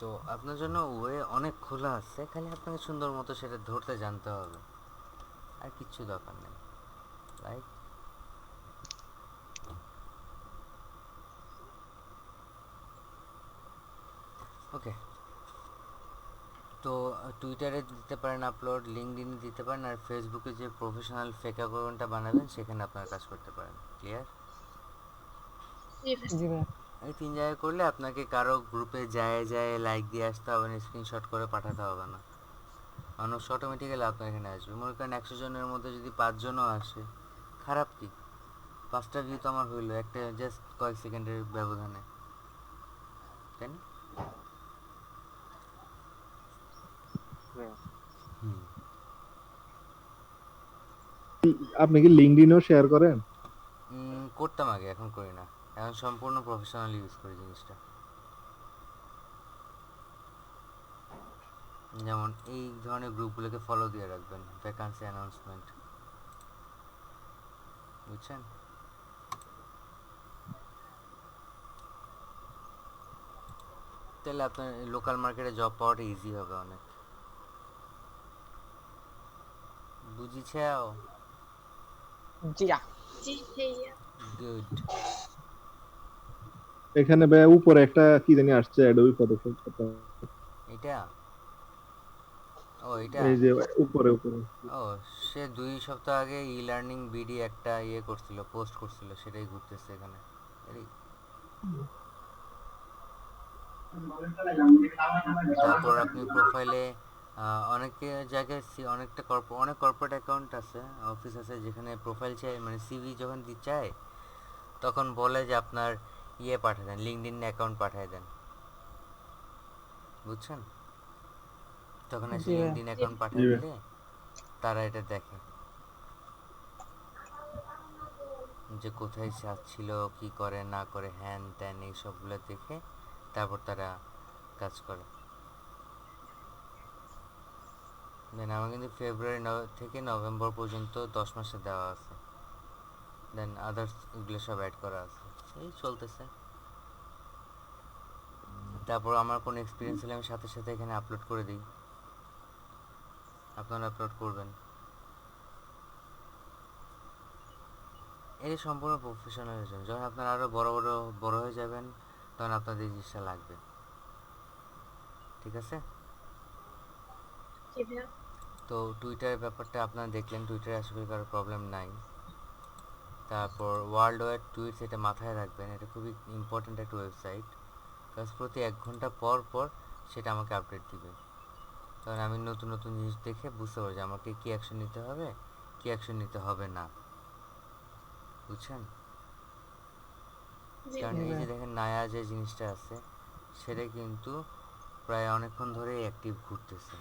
তো আপনার জন্য ওয়ে অনেক খোলা আছে, খালি আপনাকে সুন্দর মতো সেটা ধরতে জানতে হবে, আর কিচ্ছু দরকার নেই, রাইট? ওকে। তো টুইটারে দিতে পারেন আপলোড, লিঙ্কডইনে দিতে পারেন, আর ফেসবুকে যে প্রফেশনাল ফেক অ্যাকাউন্টটা বানাবেন সেখানে আপনার কাজ করতে পারেন। ক্লিয়ার? জি ভাইয়া। জি ভাইয়া। এই 3 জায়গায় করলে আপনাকে কারো গ্রুপে যায় যায় লাইক দিয়ে আসতে হবে না, স্ক্রিনশট করে পাঠাতে হবে না, মানুষ অটোমেটিক্যালি আপনার এখানে আসবে। মনে করেন 100 জনের মধ্যে যদি 5 জনও আসে, খারাপ কি? 5টা ভিউ তো আমার হইলো একটা জাস্ট কয়েক সেকেন্ডের ব্যবধানে, তাই না? ভাইয়া। হুম। আপনি কি লিঙ্কডইনও শেয়ার করেন? করতাম আগে, এখন করি না, এখন সম্পূর্ণ প্রফেশনাল ইউজ করি জিনিসটা। যেমন এই ধরনের গ্রুপগুলোকে ফলো দিয়ে রাখবেন, ভ্যাকান্সি অ্যানাউন্সমেন্ট, বুঝছেন? তাহলে আপনার লোকাল মার্কেটে জব পাওয়াটা ইজি হবে অনেক। বুঝিছাও? জি জি ভাইয়া। গুড। এখানে ভাই উপরে একটা কি জানি আসছে অ্যাডোবি ফটোশপ। এটা, ও এটা, এই যে উপরে উপরে। ও সে 2 সপ্তাহ আগে ই লার্নিং বিডি একটা ইয়ে করছিল, পোস্ট করছিল, সেটাই ঘুরতেছে এখানে। এই, তারপর আপনি প্রোফাইলে অনেকে জায়গায় অনেক কর্পোরেট অ্যাকাউন্ট আছে, অফিস আছে, যেখানে প্রোফাইল চাই, মানে সিভি যখন চায় তখন বলে যে আপনার ইয়ে পাঠিয়ে দেন, লিঙ্কডইন অ্যাকাউন্ট পাঠিয়ে দেন, বুঝছেন? তখন এসে জি ভাইয়া। লিঙ্কডইন অ্যাকাউন্ট জি পাঠিয়ে ভাই। দিলে তারা এটা দেখে যে কোথায় ছিল, কি করে না করে, হ্যান ত্যান এই সবগুলো দেখে তারপর তারা কাজ করে। দেন আমার কিন্তু ফেব্রুয়ারি থেকে নভেম্বর পর্যন্ত 10 মাসে দেওয়া আছে। দেন আদার্স এগুলো সব অ্যাড করা আছে, এই চলতেছে। তারপর আমার কোনো এক্সপিরিয়েন্স হলে আমি সাথে সাথে এখানে আপলোড করে দিই, আপনারা আপলোড করবেন। এই সম্পূর্ণ প্রফেশনালের জন্য। যখন আপনারা আরও বড় হয়ে যাবেন তখন আপনাদের এই জিনিসটা লাগবে, ঠিক আছে? জি ভাইয়া। তো টুইটারের ব্যাপারটা আপনারা দেখলেন, টুইটারে আশা করি কারো প্রবলেম নাই। তারপর ওয়ার্ল্ড ওয়াইড টুইটস, এটা মাথায় রাখবেন, এটা খুবই ইম্পর্ট্যান্ট একটা ওয়েবসাইট, কারণ প্রতি 1 ঘন্টা পর পর সেটা আমাকে আপডেট দিবে। কারণ আমি নতুন নতুন জিনিস দেখে বুঝতে পারবো যে আমাকে কী অ্যাকশন নিতে হবে, কী অ্যাকশন নিতে হবে না, বুঝছেন? জি কারণ জি এই যে ভাইয়া। দেখেন নায়া যে জিনিসটা আছে, সেটা কিন্তু প্রায় অনেকক্ষণ ধরেই অ্যাক্টিভ ঘুরতেছে।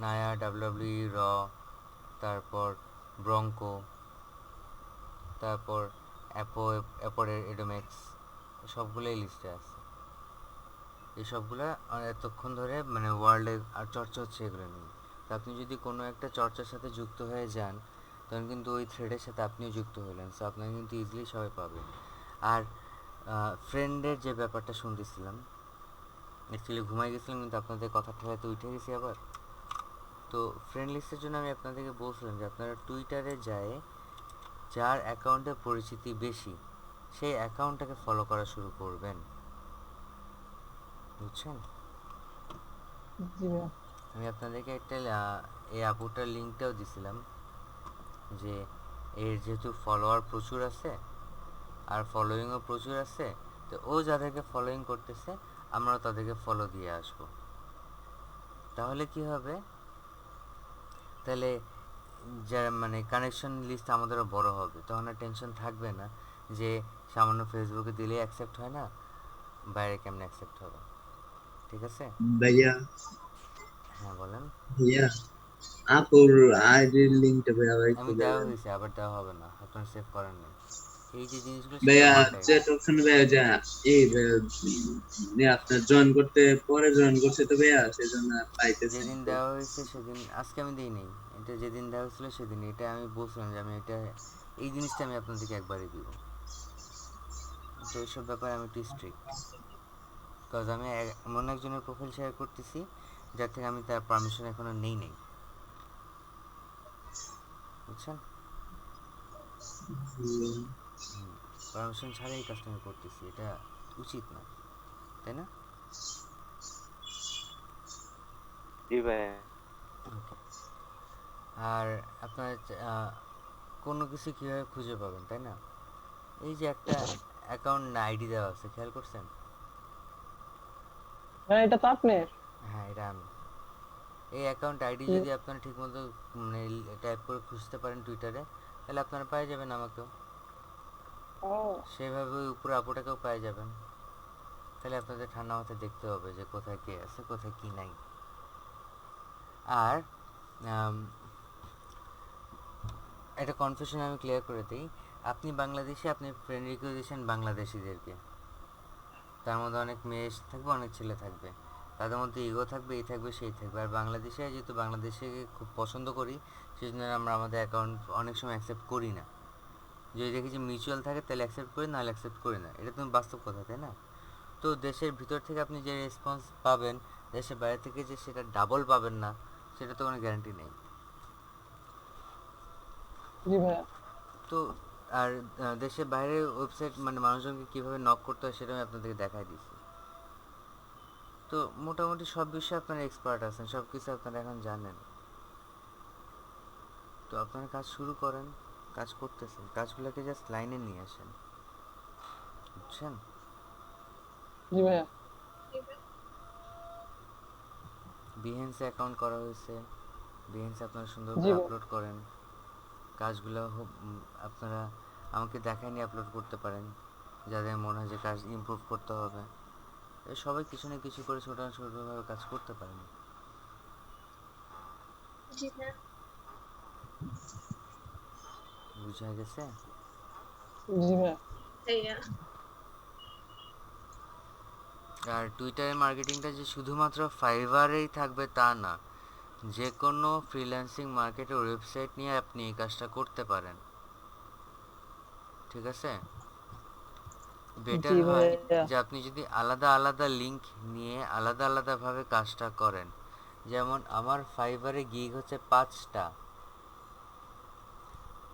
নায়া, ডাব্লিউডাব্লিউই, তারপর ব্রঙ্কো, তারপর অ্যাপোর এডোমেক্স, সবগুলোই লিস্টে আছে। এই সবগুলা এতক্ষণ ধরে মানে ওয়ার্ল্ডে আর চর্চা হচ্ছে এগুলো নিয়ে। তো আপনি যদি কোনো একটা চর্চার সাথে যুক্ত হয়ে যান তখন কিন্তু ওই থ্রেডের সাথে আপনিও যুক্ত হলেন, সো আপনাকে কিন্তু ইজিলি সবাই পাবে। আর ফ্রেন্ডের যে ব্যাপারটা শুনতেছিলাম, অ্যাকচুয়ালি ঘুমাই গেছিলাম কিন্তু আপনাদের কথা ঠেলাতে উঠে গেছি আবার। তো ফ্রেন্ড লিস্টের জন্য আমি আপনাদেরকে বলছিলাম যে আপনারা টুইটারে যায় যার অ্যাকাউন্টে পরিচিতি বেশি সেই অ্যাকাউন্টটাকে ফলো করা শুরু করবেন, বুঝছেন? জি ভাইয়া। আমি আপনাদেরকে একটা এই আপুটার লিঙ্কটাও দিছিলাম, যে এর যেহেতু ফলোয়ার প্রচুর আছে আর ফলোয়িংও প্রচুর আছে, তো ও যাদেরকে ফলোয়িং করতেছে আমরাও তাদেরকে ফলো দিয়ে আসবো। তাহলে কি হবে, তাহলে যারা মানে কানেকশন লিস্ট আমাদেরও বড় হবে, তখন আর টেনশন থাকবে না যে সামান্য ফেসবুকে দিলেই অ্যাকসেপ্ট হয় না, বাইরে কেমনে অ্যাকসেপ্ট হবে, ঠিক আছে? ভাইয়া, হ্যাঁ বলেন। ভাইয়া আপুর আইডির লিঙ্কটা ভাইয়া আবার একটু আমি দেওয়া দেবেন। হয়েছে, আবার দেওয়া হবে না, আপনার সেভ করেন নাই। এই যে জিনিসগুলো সব ভাইয়া ওয়ান টাইম। চ্যাট অপশনে ভাইয়া যা এই ভাইয়া, আপনার জয়েন করতে পরে জয়েন করছে তো ভাইয়া, সেজন্য পাইতেছেন যেদিন তো। দেওয়া হয়েছে সেদিন, আজকে আমি দিই নেই, এটা যেদিন দেওয়া হয়েছিল সেদিন, এটা আমি বলছিলাম যে আমি এটা এই জিনিসটা আমি আপনাদেরকে একবারই দিব। তো এইসব ব্যাপারে আমি একটু স্ট্রিক্ট, বিকজ আমি এমন একজনের প্রোফাইল শেয়ার করতেছি যার থেকে আমি তার পারমিশন এখনো নেই নেই, বুঝছেন? পারমিশন ছাড়াই কাজটা আমি করতেছি, এটা উচিত না, তাই না? জি ভাই। ওকে। আর আপনার কোনো কিছু কীভাবে খুঁজে পাবেন, তাই না? এই যে একটা অ্যাকাউন্ট আইডি দেওয়া আছে, খেয়াল করছেন? হ্যাঁ, এটা তো আপনার। হ্যাঁ, এটা আমি। এই অ্যাকাউন্ট আইডি কি- যদি আপনারা ঠিকমতো মানে টাইপ করে খুঁজতে পারেন টুইটারে, তাহলে আপনারা পেয়ে যাবেন আমাকেও, ও সেভাবে ওই উপরে আপুটাকেও পেয়ে যাবেন। তাহলে আপনাদের ঠান্ডা মাথায় দেখতে হবে যে কোথায় কে আছে কোথায় কি নাই। আর একটা কনফিউশন আমি ক্লিয়ার করে দিই, আপনি বাংলাদেশি, আপনি ফ্রেন্ড রিকোয়েস্ট দিয়েছেন বাংলাদেশিদেরকে, তার মধ্যে অনেক মেয়ে থাকবে, অনেক ছেলে থাকবে, তাদের মধ্যে ইগো থাকবে, এই থাকবে সেই থাকবে। আর বাংলাদেশে যেহেতু বাংলাদেশে খুব পছন্দ করি, সেই জন্য আমরা আমাদের অ্যাকাউন্ট অনেক সময় অ্যাকসেপ্ট করি না। যদি দেখি যে মিউচুয়াল থাকে তাহলে অ্যাকসেপ্ট করি, নাহলে অ্যাকসেপ্ট করি না, এটা তুমি বাস্তব কথা, তাই না? তো দেশের ভিতর থেকে আপনি যে রেসপন্স পাবেন, দেশের বাইরে থেকে যে সেটা ডাবল পাবেন না, সেটা তো কোনো গ্যারান্টি নেই। জি ভাইয়া। তো আর দেশের বাইরে ওয়েবসাইট মানে মানুষজনকে কীভাবে নক করতে হয় সেটা আমি আপনাদেরকে দেখাই দিয়েছি। তো মোটামুটি সব বিষয়ে আপনারা এক্সপার্ট আছেন, সব কিছু আপনারা এখন জানেন। তো আপনারা কাজ শুরু করেন, কাজ করতেছেন, কাজগুলোকে জাস্ট লাইনে নিয়ে আসেন, বুঝছেন? জি ভাইয়া। বিহেন্সে অ্যাকাউন্ট করা হয়েছে, বিহেন্সে আপনারা সুন্দর জি করে ভাইয়া। আপলোড করেন কাজগুলো। আপনারা আমাকে দেখায় নিয়ে আপলোড করতে পারেন, যাদের মনে হয় যে কাজ ইমপ্রুভ করতে হবে। সবাই কিছু না কিছু করে ছোটো ছোটোভাবে কাজ করতে পারেন। জি ভাইয়া। বুঝা গেছে? জি ভাইয়া। ভাইয়া। আর টুইটারে মার্কেটিংটা যে শুধুমাত্র ফাইবারেই থাকবে তা না, যে কোনো ফ্রিল্যান্সিং মার্কেটের ওয়েবসাইট নিয়ে আপনি এই কাজটা করতে পারেন, ঠিক আছে? বেটার জি হয় ভাইয়া। যে আপনি যদি আলাদা আলাদা লিঙ্ক নিয়ে আলাদা আলাদাভাবে কাজটা করেন। যেমন আমার ফাইবারে গিগ হচ্ছে 5টা,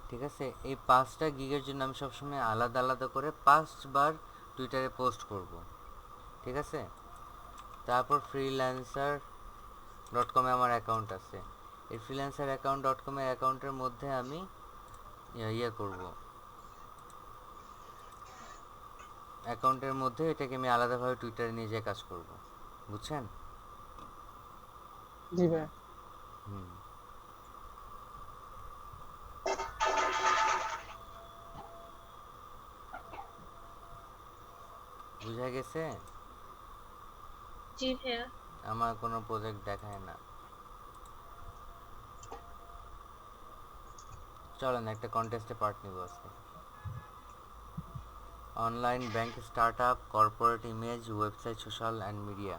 ঠিক আছে? এই 5টা গিগের জন্য আমি সবসময় আলাদা আলাদা করে 5বার টুইটারে পোস্ট করব, ঠিক আছে? তারপর freelancer.com-এ আমার অ্যাকাউন্ট আছে। এই freelancer.com-এর অ্যাকাউন্টের মধ্যে আমি করব, অ্যাকাউন্টের মধ্যে এটাকে আমি আলাদাভাবে টুইটারে নিয়ে যেয়ে কাজ করব, বুঝছেন? জি ভাইয়া। হুম। বুঝা গেছে? জি ভাইয়া। আমার কোনো প্রজেক্ট দেখায় না। চলেন একটা কন্টেস্টে পার্ট নিব আজকে। Online bank startup, corporate image, website, social and media.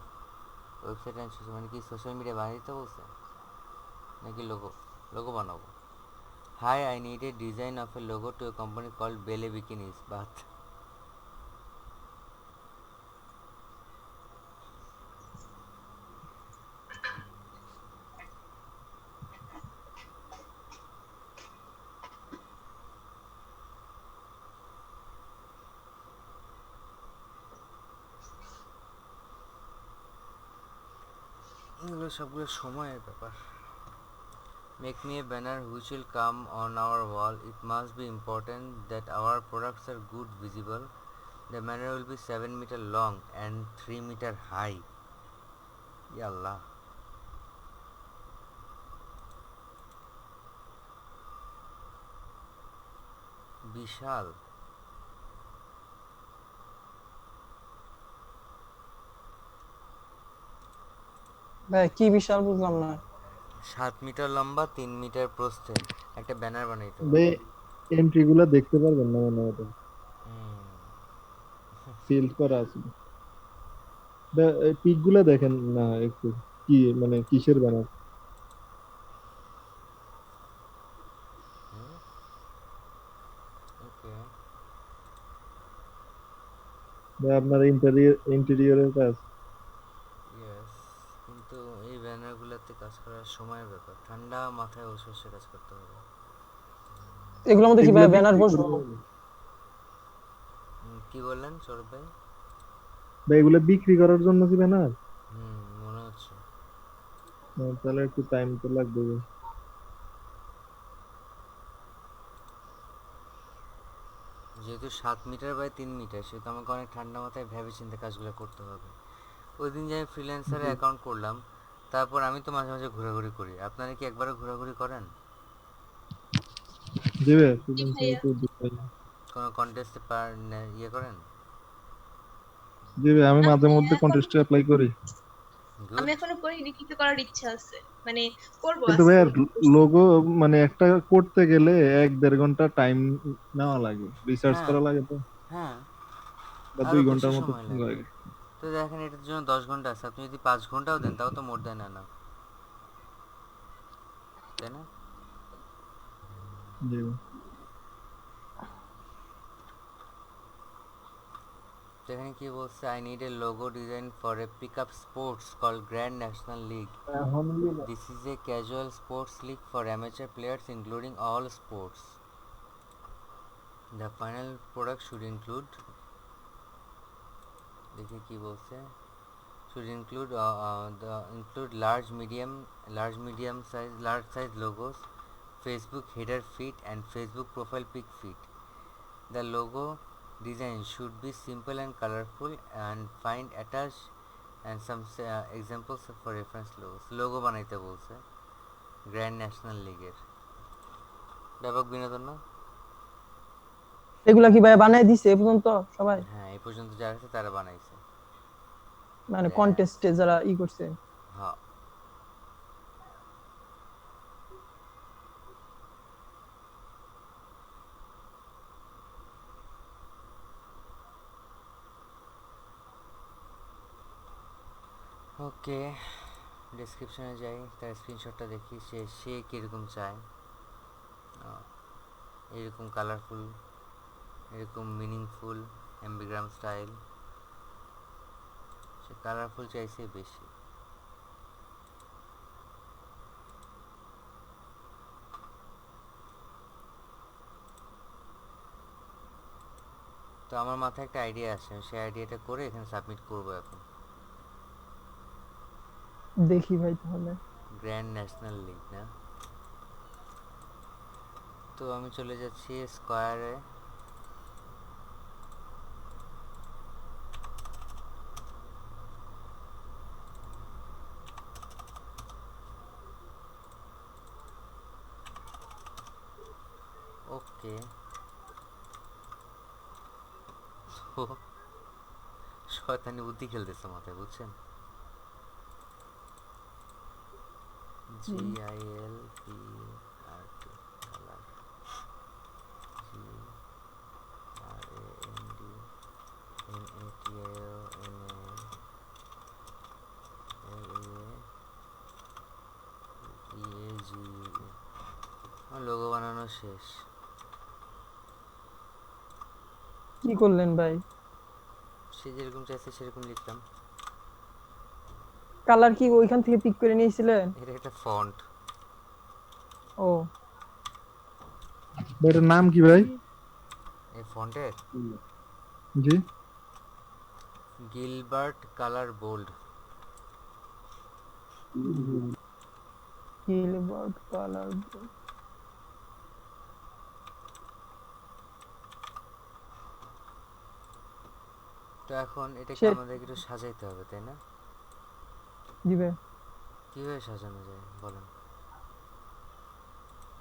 Website and social মানে কি সোশ্যাল মিডিয়া বানিয়ে দিতে বলছে নাকি লোগো? লোগো বানাবো। Hi, I need a design of a logo to a company called Belle Bikinis. But এগুলো সবগুলো সময়ের ব্যাপার। Make me a banner which will come on our wall. It must be important that our products are good visible. The banner will be 7 meter long and 3 meter high. Yallah. বিশাল। ভাইয়া কি বিশাল বুঝলাম না। 7 metre লম্বা, 3 metre প্রস্থে একটা banner বানাইতে বে হবে। এন্ট্রি গুলা দেখতে পারবেন না মনে হয়, হুম। সিল্ড করা আছে। পিক গুলা দেখেন না একটু, কি মানে কিসের ব্যানার? ওকে। আপনার ইন্টেরিয়রের কাজ। ইয়েস, কিন্তু এই ব্যানারগুলোতে কাজ করার সময়ের ব্যাপার, ঠান্ডা মাথায় বসে বসে কাজ করতে হবে। এগুলোর মধ্যে কি এগুলা ভাইয়া ব্যানার বিক্রি বসবো? করবেন? কি বললেন সৌরভ ভাই? বা এগুলা বিক্রি করার জন্য কি ব্যানার? মনে হচ্ছে। তাহলে একটু টাইম তো লাগবে। যেহেতু 7 মিটার বাই 3 মিটার, সেহেতু আমাকে অনেক ঠান্ডা মাথায় ভেবে চিন্তে কাজগুলো করতে হবে। ওই দিন যে আমি ফ্রিল্যান্সারে অ্যাকাউন্ট করলাম, তারপর আমি তো মাঝে মাঝে ঘোরাঘুরি করি। আপনারা কি একবারও ঘোরাঘুরি করেন? দেবে জি ফ্রিল্যান্সারে ভাইয়া। তো দিতে। কোনো কন্টেস্টে করেন? দেবে, আমি না মাঝে ভাইয়া, মধ্যে কন্টেস্টে অ্যাপ্লাই করি। আমি গুড। এখনো করিনি, কিন্তু করার ইচ্ছা আছে, মানে করবো কিন্তু আস্তে ভাইয়া আস্তে। লোগো মানে একটা করতে গেলে 1-1.5 ঘন্টা টাইম নেওয়া লাগে, রিসার্চ হ্যাঁ, করা লাগে তো, হ্যাঁ, বা আরও 2 ঘন্টার বেশি মতো সময় লাগে। লাগে। তো দেখেন এটার জন্য 10 ঘন্টা আছে, আপনি যদি 5 ঘন্টাও দেন তাও তো মোর দেন না, তাই না? জি। তো এখানে কি বলছে, I need A logo design for a pickup sports call grand national league. This is a casual sports league for amateur players including all sports. The final product should include, দেখি কি বলছে, should include large size logos, Facebook header feed and Facebook profile pic feed. The logo design should be simple and colorful, and find attached and some examples for reference logos. Logo বানাইতে বলছে grand national লিগের। ব্যাপক বিনোদন না? এগুলা কি ভাই বানাই দিছে এ পর্যন্ত সবাই? হ্যাঁ, এই পর্যন্ত যারা আছে তারা বানাইছে। মানে কন্টেস্টে যারা করছে? হ্যাঁ। ওকে, ডেসক্রিপশনে যাই, তার স্ক্রিনশটটা দেখি সে কীরকম চায়। এরকম কালারফুল, এরকম মিনিংফুল, অ্যাম্বিগ্রাম স্টাইল, সে কালারফুল চাইছে বেশি। তো আমার মাথায় একটা আইডিয়া আসে, সেই আইডিয়াটা করে এখানে সাবমিট করবো এখন। দেখি ভাই তাহলে। গ্র্যান্ড ন্যাশনাল লিগ না? তো আমি চলে যাচ্ছি স্কয়ারে। ওকে, শয়তানি বুদ্ধি খেলতেছে মাথায়, বুঝছেন? GILPRT কালার, লোগো বানানো শেষ। কি করলেন ভাই? সে যেরকম চাইছে সেরকম লিখলাম। কালার কি ওইখান থেকে পিক করে নিয়েছিলেন? এটা একটা ফন্ট। ও, এটার নাম কি ভাই? এই ফন্টের জি, Gilbert colour bold. Gilbert colour. তো এখন এটাকে সে- আমাদের একটু সাজাইতে হবে, তাই না? দিবে কিভাবে সাজানো যায় বলেন?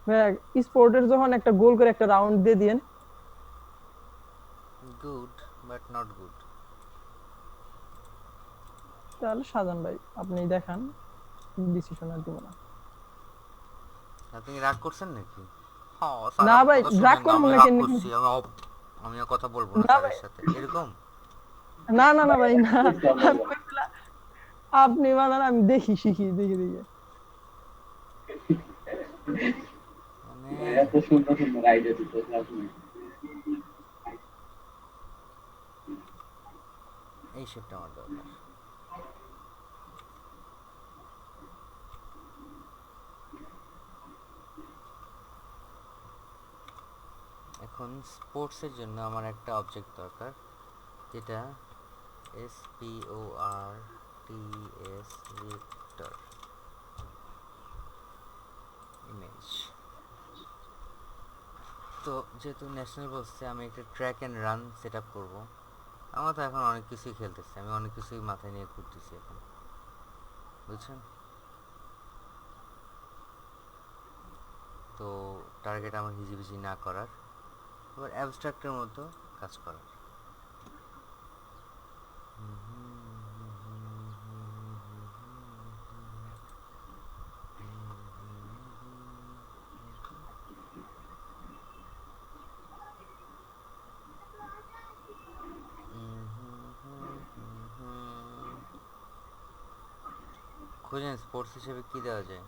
ভাই স্পোর্টের যখন একটা গোল করে একটা রাউন্ড দিয়ে দিয়েন। Good but not good. তাহলে সাজান ভাই, আপনি দেখান, ডিসিশন আর দিব না। আপনি রাগ করছেন নাকি? হ্যাঁ, না ভাই, রাগ করবো না কেন? আমি আর কথা বলবো না না স্যারের ভাই। সাথে এরকম। না না না ভাই, না। আমি কইছিলাম, আপনি বানান, আমি দেখি, শিখি, দেখি দেখি। মানে এত সুন্দর সুন্দর আইডিয়া দিতে আপনি। এই শেপটা আমার দরকার। এখন স্পোর্টসের জন্য আমার একটা অবজেক্ট দরকার, যেটা SPORTS ভেক্টর ইমেজ। তো যেহেতু ন্যাশনাল বলছে, আমি একটা track and run set up করবো। আমার তো এখন অনেক কিছুই খেলতেছে, আমি অনেক কিছুই মাথায় নিয়ে ঘুরতেছি এখন, বুঝছেন? তো টার্গেট আমার হিজিবিজি না করার, এবার অ্যাবস্ট্রাক্টের মতো কাজ করার। খুঁজেন স্পোর্টস হিসেবে কি দেওয়া যায়।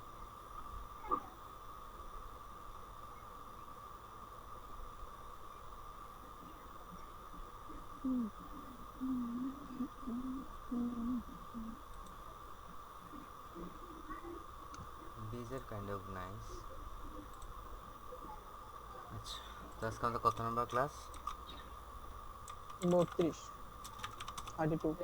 আচ্ছা, তো আজকে আমাদের কত নম্বর class? 32 32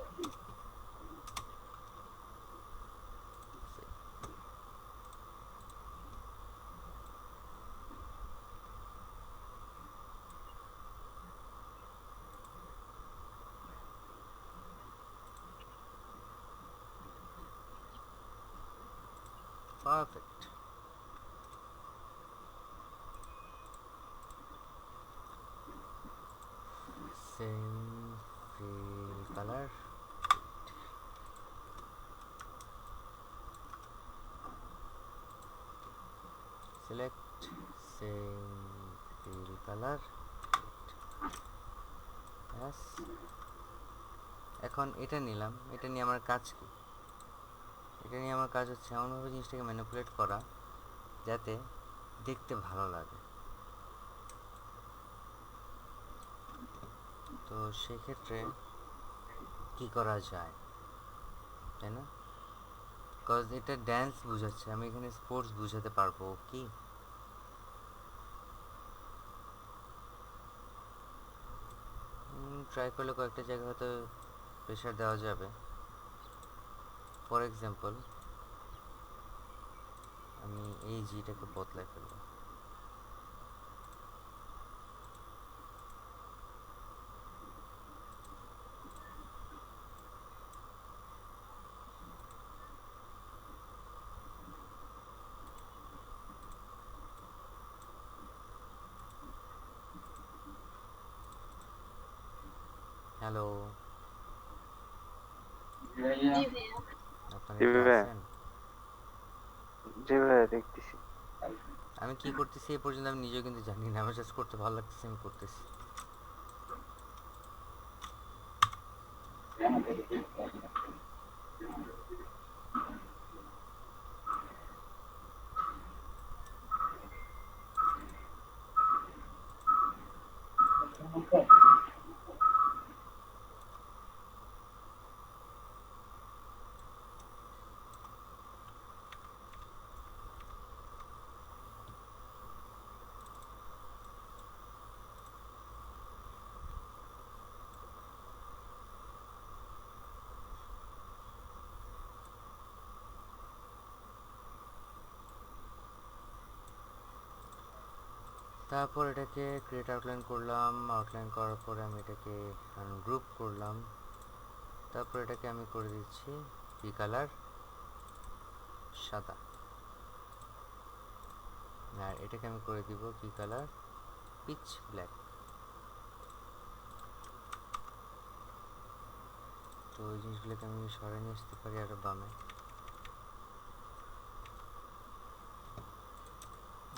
perfect. Same fill colour, select same fill colour. ব্যাস, এখন এটা নিলাম, এটা নিয়ে আমার কাজ কি? এটা নিয়ে আমার কাজ হচ্ছে এমনভাবে জিনিসটাকে ম্যানিপুলেট করা যাতে দেখতে ভালো লাগে। তো সেক্ষেত্রে কি করা যায়, তাই না? কজ এটা ড্যান্স বুঝাচ্ছে, আমি এখানে স্পোর্টস বুঝাতে পারবো কি? ট্রাই করলে কয়েকটা জায়গায় হয়তো প্রেশার দেওয়া যাবে। ফর এক্সাম্পল, আমি এই জিটাকে বদলাই ফেলবো। হ্যালো, ভাইয়া জি ভাইয়া। আপনারা জি কি ভাইয়া। আছেন? জি ভাইয়া দেখতেছি। আমি কি করতেছি এই পর্যন্ত আমি নিজেও কিন্তু জানি না, আমার জাস্ট করতে ভালো লাগতেছে, আমি করতেছি। তারপর এটাকে ক্রিয়েট আউটলাইন করলাম, আউটলাইন করার পরে আমি এটাকে আনগ্রুপ করলাম। তারপর এটাকে আমি করে দিচ্ছি পি কালার সাদা, আর এটাকে আমি করে দিব পি কালার পিচ ব্ল্যাক। তো ওই জিনিসগুলোকে আমি সরাই নিয়ে আসতে পারি আরো বামে,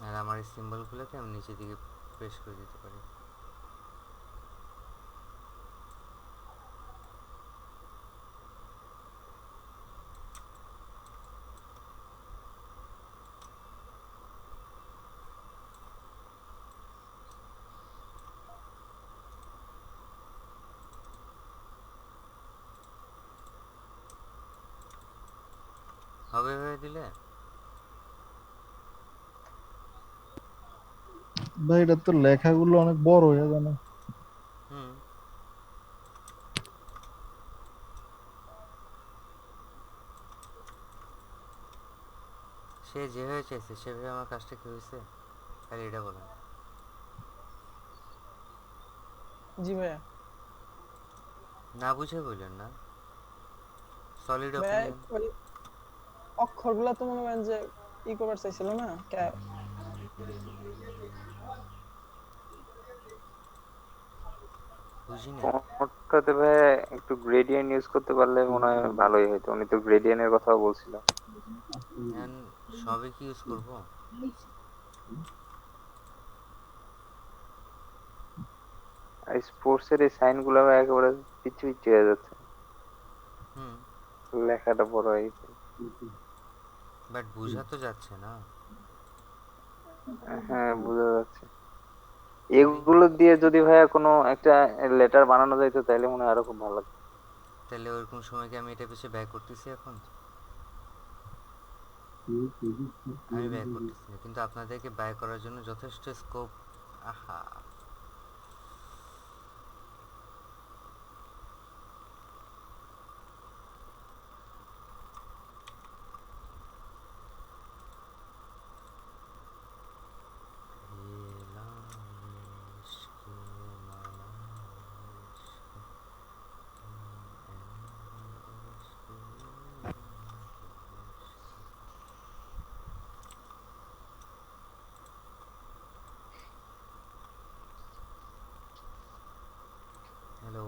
আর আমার এই সিম্বলগুলোকে আমি নিচের দিকে প্রেস করে দিতে পারি। হবে হয়ে দিলে ভাই এটা তো লেখাগুলো অনেক বড় হয়ে যায় না? হুম, সে যেভাবে চাইছে সেভাবে আমার কাজটা কি হয়েছে, খালি এটা বলেন। জি ভাইয়া। না বুঝে বললেন না, সলিড ভাইয়া অপিনিয়ন। ওই অক্ষরগুলা তো মনে করেন যে ই করবার চাইছিল না বুঝি নাই। কোনটাতে ভাইয়া একটু গ্রেডিয়েন্ট ইউজ করতে পারলে মনে হয় ভালোই হতো। উনি তো গ্রেডিয়েন্টের কথাও বলছিল। এখন সবে কি ইউজ করব? আর স্পোর্টস এর এই সাইন গুলো ভাই একেবারে পিচ্ছি পিচ্ছি হয়ে যাচ্ছে, হুম, লেখাটা বড় হয়ে গেছে। বাট বোঝা তো যাচ্ছে না। হ্যাঁ বোঝা যাচ্ছে। তাহলে এগুলো দিয়ে যদি ভাইয়া কোনো একটা লেটার বানানো যাইতো তাহলে মনে হয় আরো খুব ভালো লাগতো। তাহলে ওরকম সময় কি আমি এটা পিছিয়ে ব্যয় করতেছি এখন? আমি ব্যয় করতেছি না, কিন্তু আপনাদেরকে ব্যয় করার জন্য যথেষ্ট স্কোপ আহা, হ্যালো।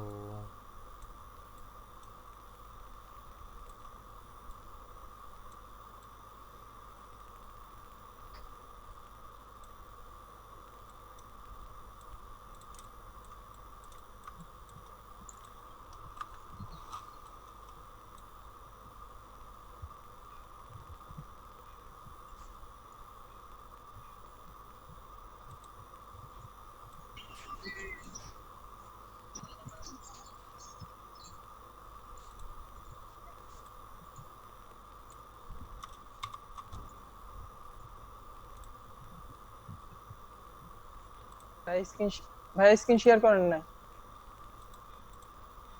ভাই স্ক্রিন শেয়ার করেন না।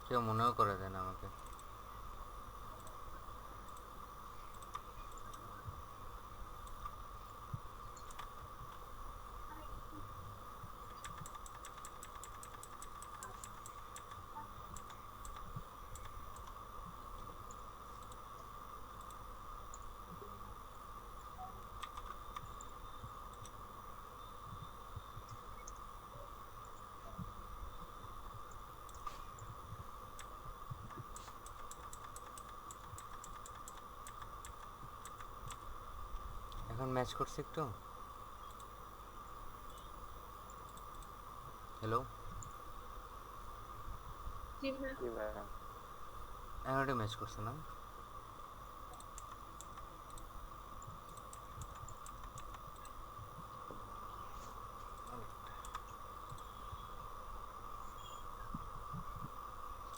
কেউ মনেও করে দেন আমাকে। এখন ম্যাচ করছে একটু। হ্যালো, জি ভাই। জি ভাই। এখন একটা ম্যাচ করছে না?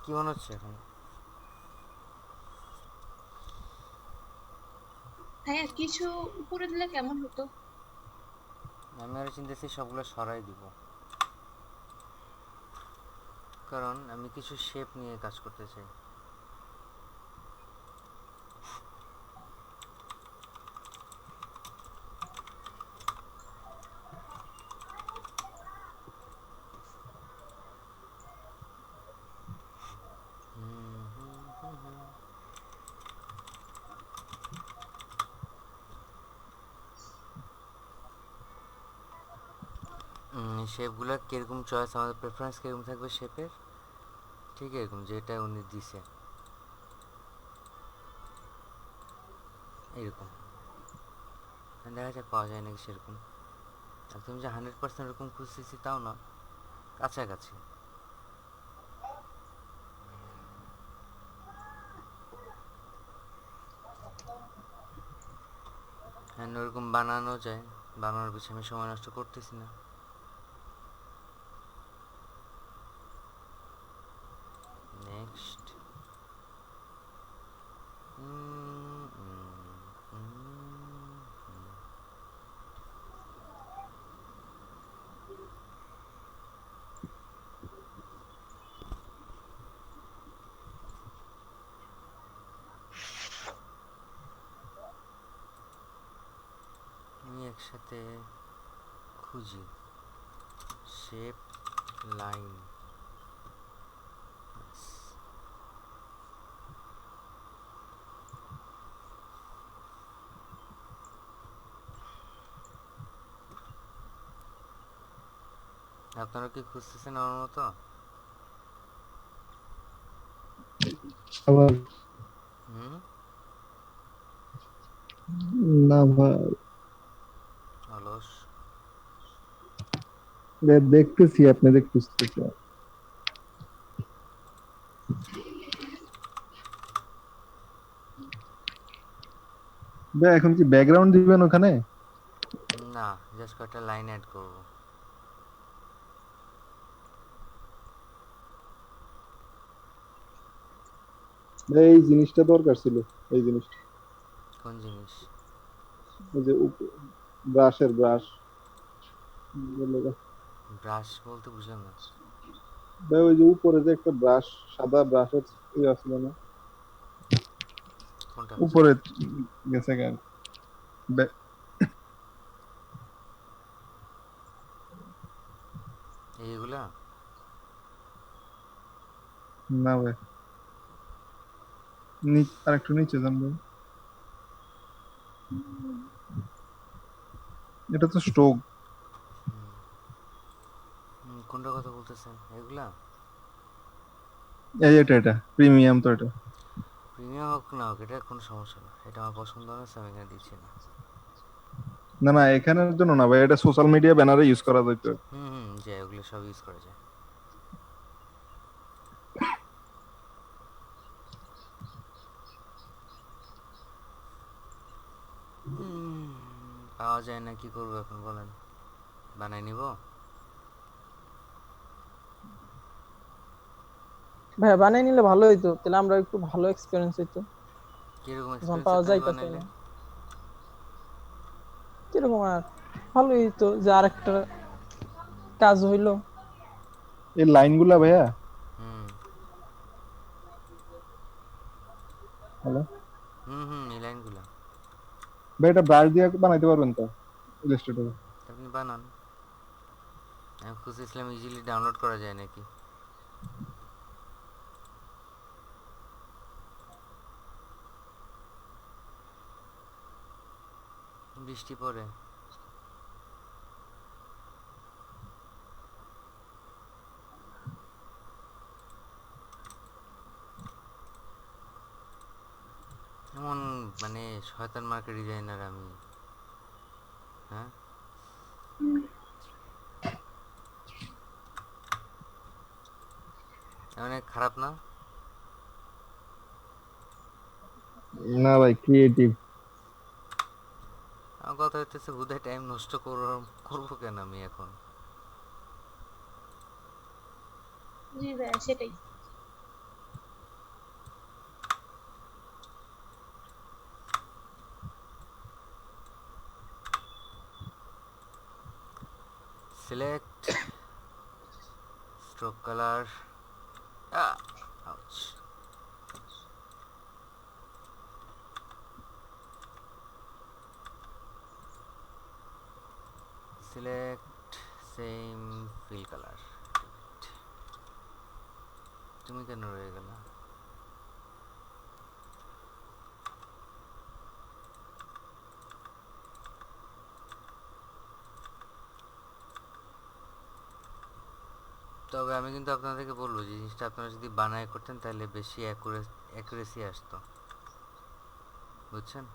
কি মনে হচ্ছে এখন? ভাইয়া কিছু উপরে দিলে কেমন হতো? আমি আরো চিন্তাছি সবগুলো সরাই দিব, কারণ আমি কিছু শেপ নিয়ে কাজ করতে চাই। শেপগুলো কিরকম চয়েস, আমাদের প্রেফারেন্স কিরকম থাকবে শেপের, ঠিক এরকম যেটা উনি দিছে এরকম। দেখা যাক পাওয়া যায় নাকি সেরকম। একদম যে 100% এরকম খুঁজতেছি তাও না, কাছাকাছি। হ্যাঁ, ওরকম বানানো যায়, বানানোর পিছনে আমি সময় নষ্ট করতেছি না। নেক্সট। আমি একসাথে খুঁজি শেপ, লাইন। আপনারা কি খুঁজতেছেন আমার মতো? আবার হুম, না ভাই, অলস। দেখতেছি আপনি দেখতেছি। ভাই এখন কি ব্যাকগ্রাউন্ড দিবেন ওখানে? না, জাস্ট কয়েকটা লাইন অ্যাড করব। ভাই এই জিনিসটা দরকার ছিল, এই জিনিসটা, কোন জিনিস? এই যে ব্রাশের ব্রাশ। ব্রাশ বলতে বুঝলাম না। ভাই ওই যে উপরে যে একটা ব্রাশ, সাদা ব্রাশের ইয়ে ছিল না কোনটা? উপরে, গেছে কেন? এইগুলা? না ভাই, আর একটু নিচে যান ভাই। এটা তো স্টোক। কোনটা কথা বলতেছেন? এগুলা? এটা প্রিমিয়াম তো এটা। প্রিমিয়াম হোক না হোক, এটা কোনো সমস্যা না। এটা আমার পছন্দ হয়েছে, আমি এখানে দিচ্ছি না। না না, এখানের জন্য না ভাই, এটা সোশ্যাল মিডিয়া ব্যানারে ইউজ করা যেত। যে ওগুলো সব ইউজ করা যায়। পাওয়া যায় না, কি করবো এখন বলেন? বানাই নিব? ভাই বানাই নিলে ভালো হইতো, তাহলে আমরা একটু ভালো এক্সপিরিয়েন্স হইতো কিরকম যখন এক্সপিরিয়েন্স পাওয়া হতো আমি যাইতো বানাইলে? না। কিরকম আর ভালোই হইতো যে আরেকটা কাজ হইলো। এই লাইনগুলা ভাইয়া, হুম হ্যালো এই লাইনগুলা ভাই, এটা ব্রাশ দিয়ে বানাইতে পারবেন তো ইলাস্ট্রেটরে? আপনি বানান। আমি খুঁজেছিলাম ইজিলি ডাউনলোড করা যায় নাকি। বৃষ্টি পড়ে। এমন মানে শয়তান মার্কেট ডিজাইনার আমি, হ্যাঁ? অনেক খারাপ না? না ভাই, ক্রিয়েটিভ। আমার কথা হইতেছে হুদায় টাইম নষ্ট করবো কেন আমি এখন? জি ভাইয়া, সেটাই। Select stroke colour. Ouch. Select same fill colour. তুমি কেন রয়ে গেল? তবে আমি কিন্তু আপনাদেরকে বলবো, যে জিনিসটা আপনারা যদি বানায় করতেন তাহলে বেশি অ্যাকুরেসি আসতো, বুঝছেন?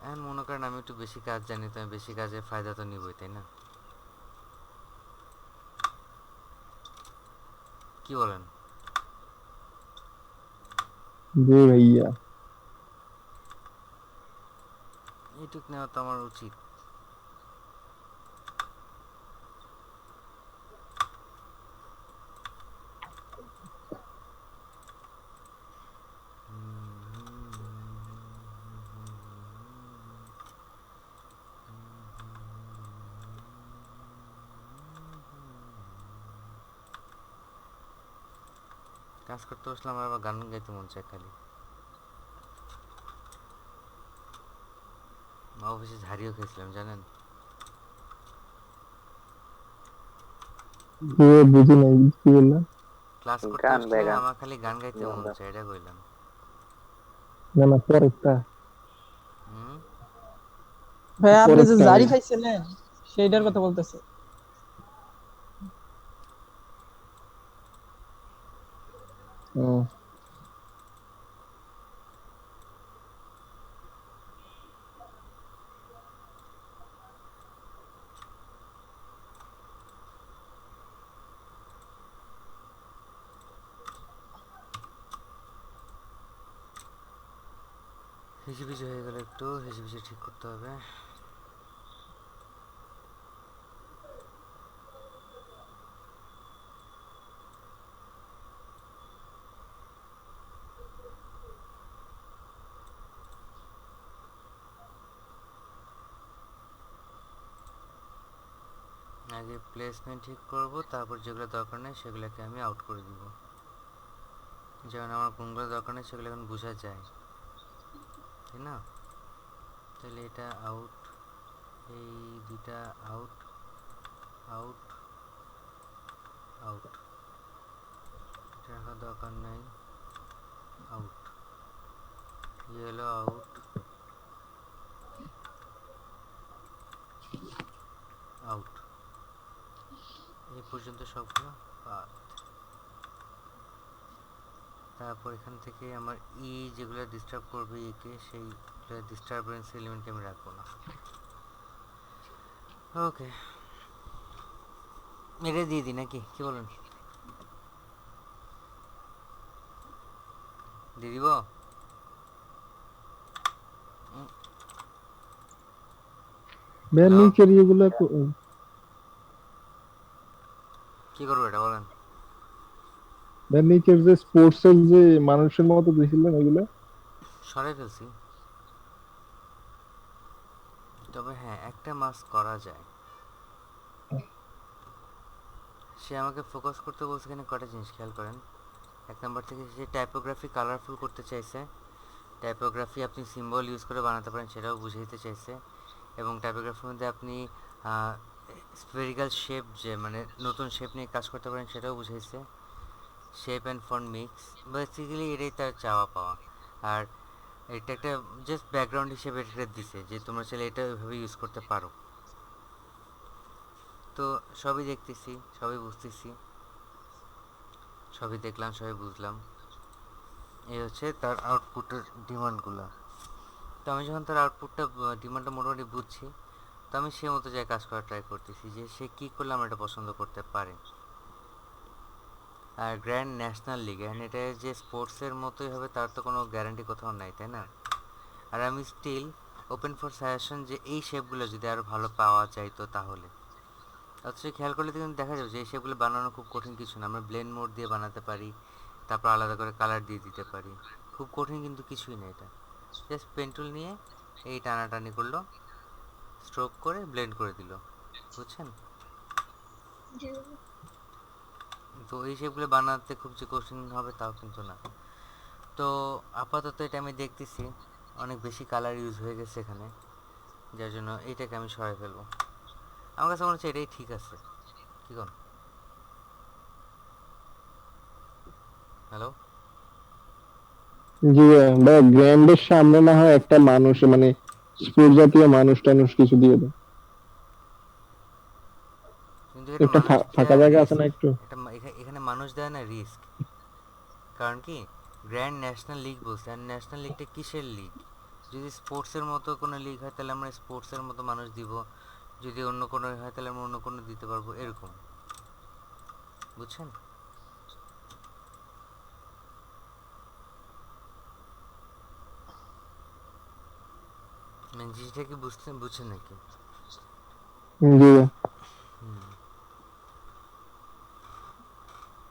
এখন মনে করেন আমি একটু বেশি কাজ জানি, তো আমি বেশি কাজের ফায়দা তো নিবই, তাই না? কি বলেন? জি ভাইয়া। এইটুক নেওয়া তো আমার উচিত। কাজ করতে বসলে আমার আবার গান গাইতে মন চায় খালি। অফিসে ঝাড়িও খেয়েছিলাম, জানেন? বুঝি নাই কি বললাম। ক্লাস করতে গান বসলে বেগান আমার খালি গান গাইতে মন চায়, এটা কইলাম। না না, পরেরটা হুম ভাই আপনি যে পরেরটা জারি ভাই। খাইছিলেন সেইটার হুম কথা বলতেছে। ও, হিজিবিজি হয়ে গেল, একটু হিজিবিজি ঠিক করতে হবে। আগে প্লেসমেন্ট ঠিক করব, তারপর যেগুলো দরকার নেই সেগুলোকে আমি আউট করে দিব। যেমন আমার কোনগুলো দরকার নেই সেগুলো এখন বোঝা যায়, তাই না? তাহলে এটা আউট, এই দুইটা আউট, আউট, আউট, এটা রাখার দরকার নেই, আউট, ইয়েলো আউট, আউট, এই পর্যন্ত সবগুলো বাদ। তারপর এখান থেকে আমার ই যেগুলো ডিস্টার্ব করবে একে, সেই ডিস্টারবেন্স এলিমেন্টকে আমি রাখবো না। ওকে, এটা দিয়ে দিই নাকি, কি বলেন? দিয়ে দিব? ভাইয়া Hello? নিচের ইয়েগুলো কি করবো এটা বলেন? ভাইয়া নিচের যে স্পোর্টস এর যে মানুষের মতো দিয়েছিলেন ওইগুলো সরাই ফেলছি। তবে হ্যাঁ, একটা মাস্ক করা যায়। সে আমাকে ফোকাস করতে বলছে এখানে কটা জিনিস খেয়াল করেন। এক নম্বর থেকে সে টাইপোগ্রাফি কালারফুল করতে চাইছে, টাইপোগ্রাফি আপনি সিম্বল ইউজ করে বানাতে পারেন সেটাও বুঝাইতে চাইছে, এবং টাইপোগ্রাফির মধ্যে আপনি স্ফেরিক্যাল শেপ, যে মানে নতুন শেপ নিয়ে কাজ করতে পারেন সেটাও বুঝাইছে। Shape and font mix, basically এটাই তার চাওয়া পাওয়া। আর এটা একটা জাস্ট ব্যাকগ্রাউন্ড হিসেবে এটা দিছে যে তোমরা চাইলে এটা ওইভাবে ইউজ করতে পারো। তো সবই দেখতেছি, সবই বুঝতেছি, সবই দেখলাম, সবই বুঝলাম। এই হচ্ছে তার আউটপুটের ডিমান্ডগুলো। তো আমি যখন তার আউটপুটটা ডিমান্ডটা মোটামুটি বুঝছি, তো আমি সে মতো জায়গায় কাজ করার ট্রাই করতেছি যে সে কী করলে আমরা এটা পছন্দ করতে পারে। আর গ্র্যান্ড ন্যাশনাল লিগ, অ্যান্ড এটা যে স্পোর্টসের মতোই হবে তার তো কোনো গ্যারান্টি কোথাও নাই, তাই না? আর আমি স্টিল ওপেন ফর সাজেশন যে এই শেপগুলো যদি আরও ভালো পাওয়া যাইতো তাহলে। অথচ খেয়াল করলে কিন্তু দেখা যাবে যে এই শেপগুলো বানানো খুব কঠিন কিছু না, আমরা ব্লেন্ড মোড দিয়ে বানাতে পারি, তারপর আলাদা করে কালার দিয়ে দিতে পারি, খুব কঠিন কিন্তু কিছুই না। এটা জাস্ট পেন্টুল নিয়ে এই টানাটানি করলো, স্ট্রোক করে ব্লেন্ড করে দিল, বুঝছেন? জি। তো এই শেপগুলো বানাতে খুব যে কঠিন হবে তাও কিন্তু না। তো আপাতত এটা আমি দেখতেছি অনেক বেশি কালার ইউজ হয়ে গেছে এখানে, যার জন্য এইটাকে আমি সরাই ফেলবো। আমার কাছে মনে হচ্ছে এটাই ঠিক আছে, কি কোন? হ্যালো? জি ভাই, গ্র্যান্ডের সামনে না হয় একটা মানুষ মানে স্পোর্ট জাতীয় মানুষ টানুষ কিছু দিয়ে দেয়, কিন্তু এটা একটা মানুষ ফাঁকা দেওয়া জায়গা আছে রিস্ক, না একটু? এটা এখানে মানুষ দেওয়া না রিস্ক। কারণ কি, গ্র্যান্ড ন্যাশনাল লিগ বলছে, আর ন্যাশনাল লিগটা কিসের লিগ? যদি স্পোর্টসের মতো কোনো লিগ হয় তাহলে আমরা স্পোর্টসের মতো মানুষ দিব, যদি অন্য কোনো হয় তাহলে আমরা অন্য কোনো দিতে পারবো, এরকম, বুঝছেন? মানে জিনিসটা কি বুঝছেন নাকি? জি হুম।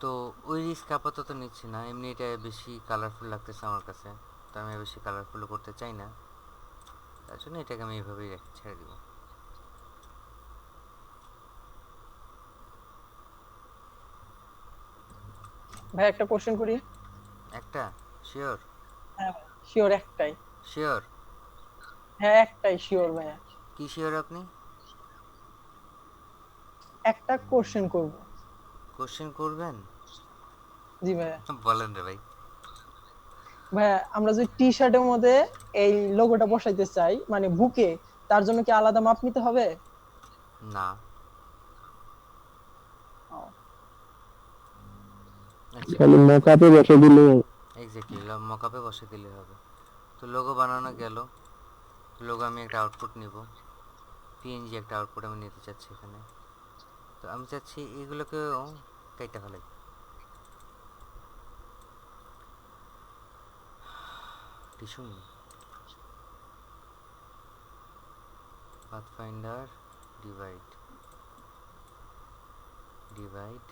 তো ওই রিস্ক আপাতত নিচ্ছি না, এমনি এটা বেশি কালারফুল লাগতেছে আমার কাছে, তো আমি বেশি কালারফুল করতে চাই না, তার জন্য এটাকে আমি এইভাবেই ছেড়ে দিব। ভাই একটা কোশ্চেন করি। একটা? শিওর? হ্যাঁ শিওর, একটাই। শিওর? হ্যাঁ একটাই শিওর ভাইয়া। কি শিওর আপনি? একটা কোশ্চেন করব। কোশ্চেন করবেন? জি ভাইয়া। বলেন রে ভাই। ভাইয়া আমরা যদি টি শার্টের মধ্যে এই লোগোটা বসাইতে চাই মানে বুকে, তার জন্য কি আলাদা মাপ নিতে হবে? না। ও, আচ্ছা, খালি মোকাপে বসে দিলে এক্স্যাক্টলি মকআপে বসে দিলে হবে। তো লোগো বানানো গেল, লোগো আমি একটা আউটপুট নিব, পিএনজি একটা আউটপুট আমি নিতে চাচ্ছি এখানে। তো আমি চাচ্ছি এগুলোকেও কেটে ফেলাই। Tissue pathfinder, divide, divide,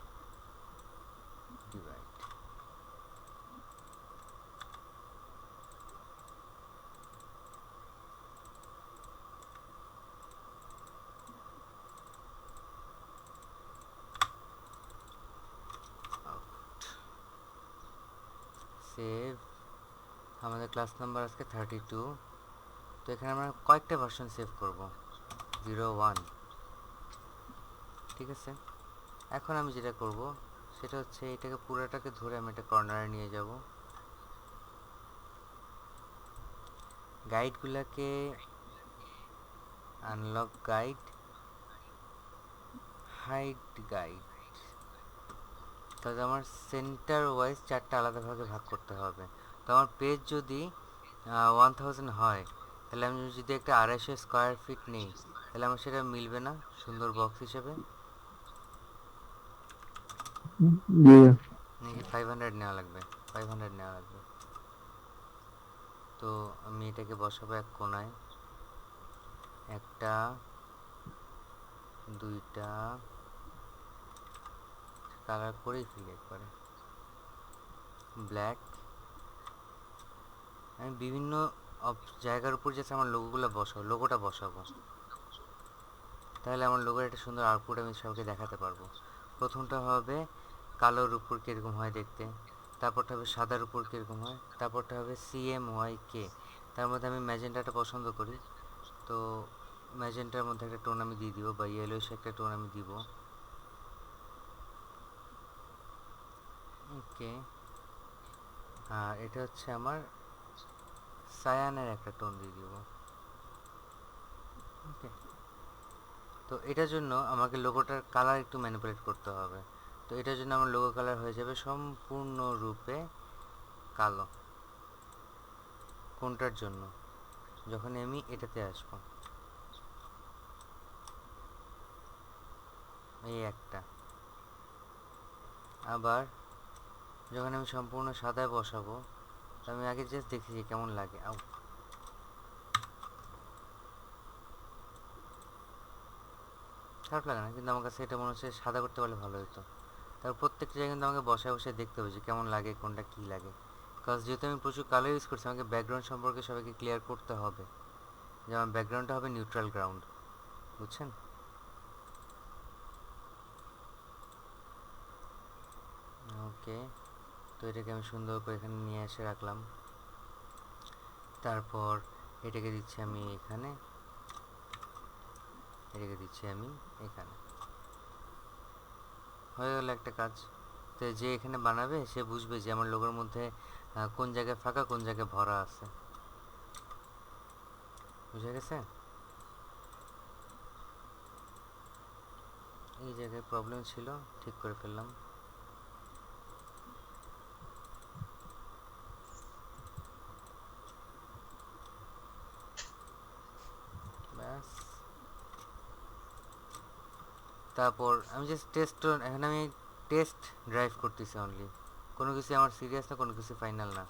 divide. Save, আমাদের ক্লাস নাম্বার আজকে 32। তো এখানে আমরা কয়েকটা ভার্সন সেভ করব, 01, ঠিক আছে। এখন আমি যেটা করব সেটা হচ্ছে এটাকে পুরোটাকে ধরে আমি একটা কর্নারে নিয়ে যাব, গাইডগুলোকে আনলক গাইড, হাইড গাইড, তাহলে আমার সেন্টার ওয়াইজ 4টা আলাদা ভাগে ভাগ করতে হবে। তো আমার পেজ যদি 1000 হয়, তাহলে আমি যদি একটা 250 স্কোয়ার ফিট নেই, তাহলে আমার সেটা মিলবে না সুন্দর বক্স হিসেবে, জি নাকি 500 নেওয়া লাগবে? 500 নেওয়া লাগবে। তো আমি এটাকে বসাবো এক কোণায়, একটা, দুইটা, কালার করেই ফেলি একবারে ব্ল্যাক। আমি বিভিন্ন জায়গার উপর যাতে আমার লোগোটা বসাবো, তাহলে আমার লোগোর একটা সুন্দর আউটপুট আমি সবাইকে দেখাতে পারবো। প্রথমটা হবে কালোর উপর কীরকম হয় দেখতে, তারপরটা হবে সাদার উপর কীরকম হয়, তারপরটা হবে CMYK। তার মধ্যে আমি ম্যাজেন্টাটা পছন্দ করি, তো ম্যাজেন্টার মধ্যে একটা টোন আমি দিয়ে দিব, বা ইয়েলোইশ একটা টোন আমি দিব। ওকে, আর এটা হচ্ছে আমার সায়ানের একটা টোন দিয়ে দিব। ওকে, তো এটার জন্য আমাকে লোগোটার কালার একটু ম্যানিপুলেট করতে হবে। তো এটার জন্য আমার লোগো কালার হয়ে যাবে সম্পূর্ণরূপে কালো। কোনটার জন্য? যখন আমি এটাতে আসবো, এই একটা। আবার যখন আমি সম্পূর্ণ সাদায় বসাবো, তো আমি আগে জাস্ট দেখেছি কেমন লাগে। খারাপ লাগে না, কিন্তু আমার কাছে এটা মনে হচ্ছে সাদা করতে পারলে ভালো হতো। তারপর প্রত্যেকটা জায়গায় কিন্তু আমাকে বসায় বসে দেখতে হবে যে কেমন লাগে, কোনটা কী লাগে। বিকজ যেহেতু আমি প্রচুর কালার ইউজ করছি, আমাকে ব্যাকগ্রাউন্ড সম্পর্কে সবাইকে ক্লিয়ার করতে হবে যে আমার ব্যাকগ্রাউন্ডটা হবে নিউট্রাল গ্রাউন্ড, বুঝছেন? ওকে, তো এটাকে আমি সুন্দর করে এখানে নিয়ে এসে রাখলাম। তারপর এটাকে দিচ্ছি আমি এখানে, এটাকে দিচ্ছি আমি এখানে, হয়ে গেল একটা কাজ। তো যে এখানে বানাবে সে বুঝবে যে আমার লোগোর মধ্যে কোন জায়গায় ফাঁকা, কোন জায়গায় ভরা আছে। বুঝে গেছে? এই জায়গায় প্রবলেম ছিল, ঠিক করে ফেললাম। ব্যাস, তারপর আমি জাস্ট এখানে আমি টেস্ট ড্রাইভ করতেছি অনলি, কোনো কিছু আমার সিরিয়াস না, কোনো কিছু ফাইনাল না,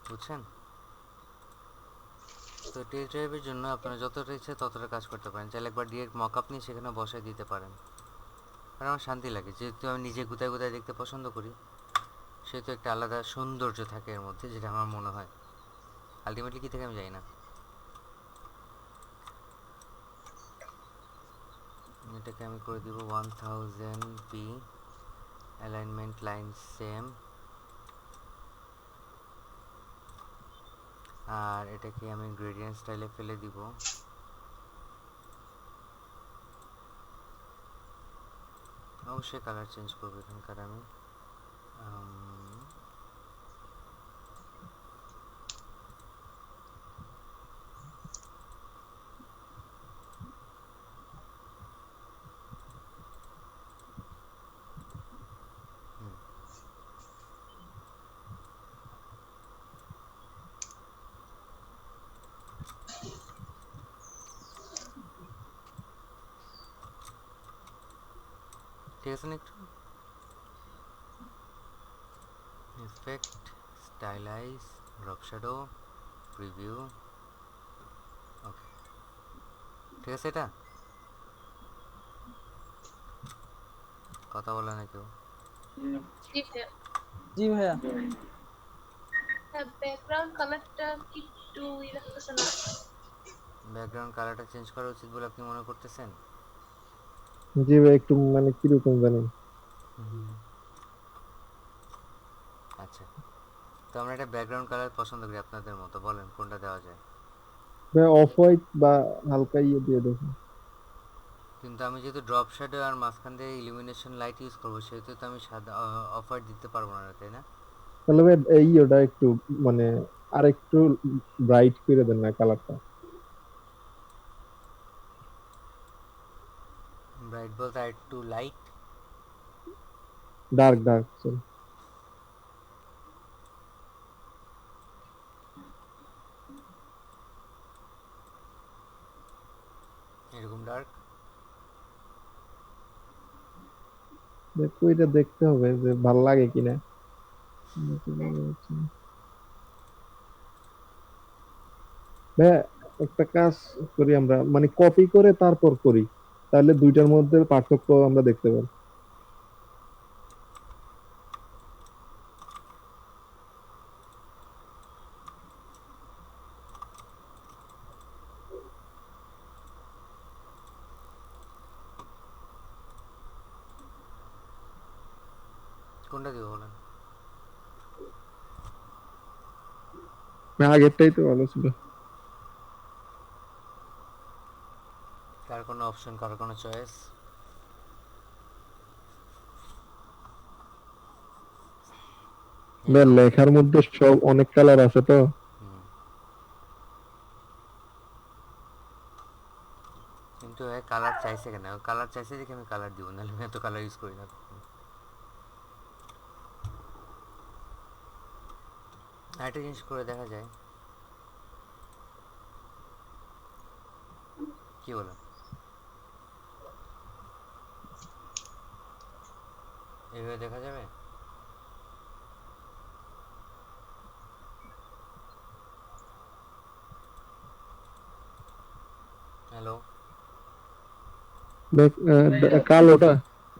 বুঝছেন? তো টেস্ট ড্রাইভের জন্য আপনারা যতটা ইচ্ছে ততটা কাজ করতে পারেন, চাইলে একবার ডিরেক্ট মক আপ নিয়ে সেখানে বসায় দিতে পারেন। আর আমার শান্তি লাগে, যেহেতু আমি নিজে গুতায় গুতায় দেখতে পছন্দ করি, সেহেতু একটা আলাদা সৌন্দর্য থাকে এর মধ্যে, যেটা আমার মনে হয়। আলটিমেটলি কী থেকে আমি জানি না। এটাকে আমি করে দিব 1000p, অ্যালাইনমেন্ট লাইন সেম, আর এটাকে আমি গ্রেডিয়েন্ট স্টাইলে ফেলে দিব। অবশ্যই কালার চেঞ্জ করবো এখানকার আমি। ঠিক আছে না? একটু effect, stylise, drop shadow, preview. Okay, ঠিক আছে। এটা কথা বলে না কেউ? জি ভাইয়া। জি ভাইয়া। ব্যাকগ্রাউন্ড কালারটা একটু লাগতেছে না। ব্যাকগ্রাউন্ড কালারটা চেঞ্জ করা উচিত বলে আপনি মনে করতেছেন? জি ভাই, একটু মানে কিরকম জানেন? আচ্ছা, তো আমরা একটা ব্যাকগ্রাউন্ড কালার পছন্দ করি আপনাদের মতো, বলেন কোনটা দেওয়া যায়। অফ হোয়াইট বা হালকা ইয়ে দিয়ে দেখুন। কিন্তু আমি যেহেতু ড্রপ শ্যাডো আর মাঝখান দিয়ে ইলুমিনেশন লাইট ইউজ করবো, সেহেতু তো আমি সাদা অফ হোয়াইট দিতে পারবো না, তাই না? তাহলে ভাই এই ওটা একটু মানে আর একটু ব্রাইট করে দেন না কালারটা। ব্রাইট বলতে আর একটু লাইট। ডার্ক ডার্ক এরকম ডার্ক। দেখো, এটা দেখতে হবে যে ভালো লাগে কিনা। ভাই একটা কাজ করি আমরা, মানে কপি করে তারপর করি, তাহলে দুইটার মধ্যে পার্থক্য আমরা দেখতে পারি। কোনটা দিব বলেন? আগেরটাই তো ভালো ছিল। কার কোনো অপশন, কার কোনো চয়েস? ভাই লেখার মধ্যে সব অনেক কালার আছে তো। কিন্তু কালার চাইছে কেন? কালার চাইছে দেখে আমি কালার দিব, নাহলে আমি এত কালার ইউজ করি না। একটা জিনিস করে দেখা যায়, কি বলেন? এইভাবে দেখা যাবে? হ্যালো, দেখ কালোটা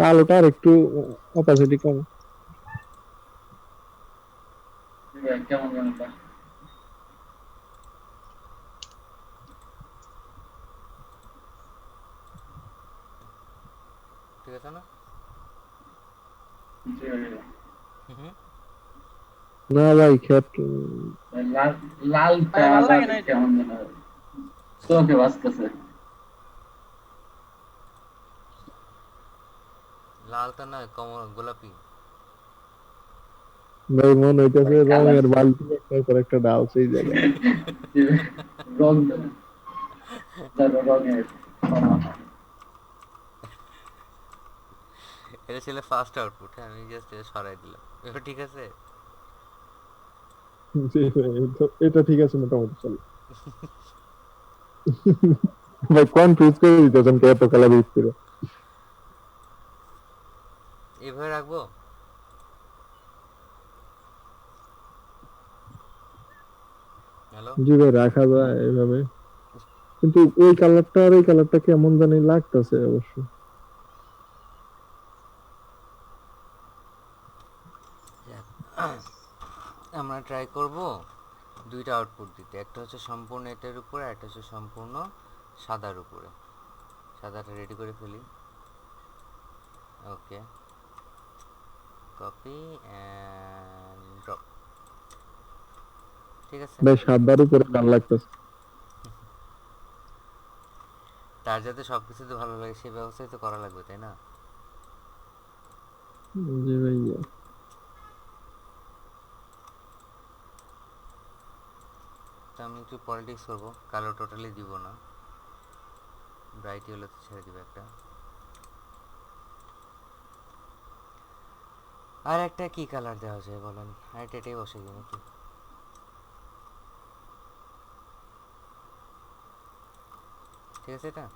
কালোটা আর একটু অপাসিটি কম। কেমন যেন তা। ঠিক আছে না? জি ভাই। না ভাই লাল লালটা ভাই ভালো আবার লাগে না এটা। কেমন যেন চোখে বাজতেছে। লালটা না, গোলাপি। ভাই মনে হইতেছে কালার রঙের বালতি একটার পর একটা ডাল সেই জায়গায়। রং রঙের এটা ছিল ফার্স্ট আউটপুট, আমি জাস্ট এটা সরাই দিলাম। এবার ঠিক আছে? জি ভাই, এটা ঠিক আছে মোটামুটি চলে। ভাই কনফিউজ করে দিতেছেন কে এত কালার ইউজ করে। এভাবে রাখবো? হ্যালো, জি ভাই, রাখা যায় এভাবে, কিন্তু ওই কালারটা আর এই কালারটা কেমন জানি লাগতেছে অবশ্য। আমরা ট্রাই করব দুইটা আউটপুট দিতে, একটা হচ্ছে সম্পূর্ণ এটার উপরে, একটা হচ্ছে সম্পূর্ণ সাদার উপরে। সাদাটা রেডি করে ফেলি। ওকে, কপি অ্যান্ড ড্রপ। ঠিক আছে, ভাই সাদার উপরে ডাল লাগতেছে। তার যাতে সব কিছুতে ভালো লাগে সেই ব্যবস্থাই তো করা লাগবে, তাই না? জি ভাই। তো আমি একটু পলিটিক্স করবো, কালো টোটালি দিব না, ব্রাইট ইয়েলোতে ছেড়ে দিব একটা। আর একটা কি কালার দেওয়া যায় বলেন? আর এটাই বসে দিই নাকি? ঠিক আছে, এটা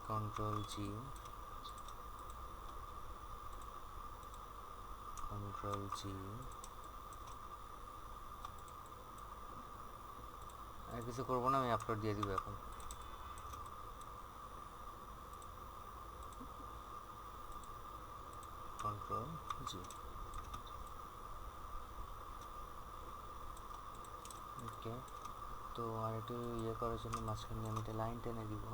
কন্ট্রোল জি, কন্ট্রোল জি। আর কিছু করবো না, আমি আপলোড দিয়ে দিব এখন। কন্ট্রোল জি, ওকে। তো আর একটু ইয়ে করার জন্য মাঝখানে আমি একটা লাইন টেনে দিব।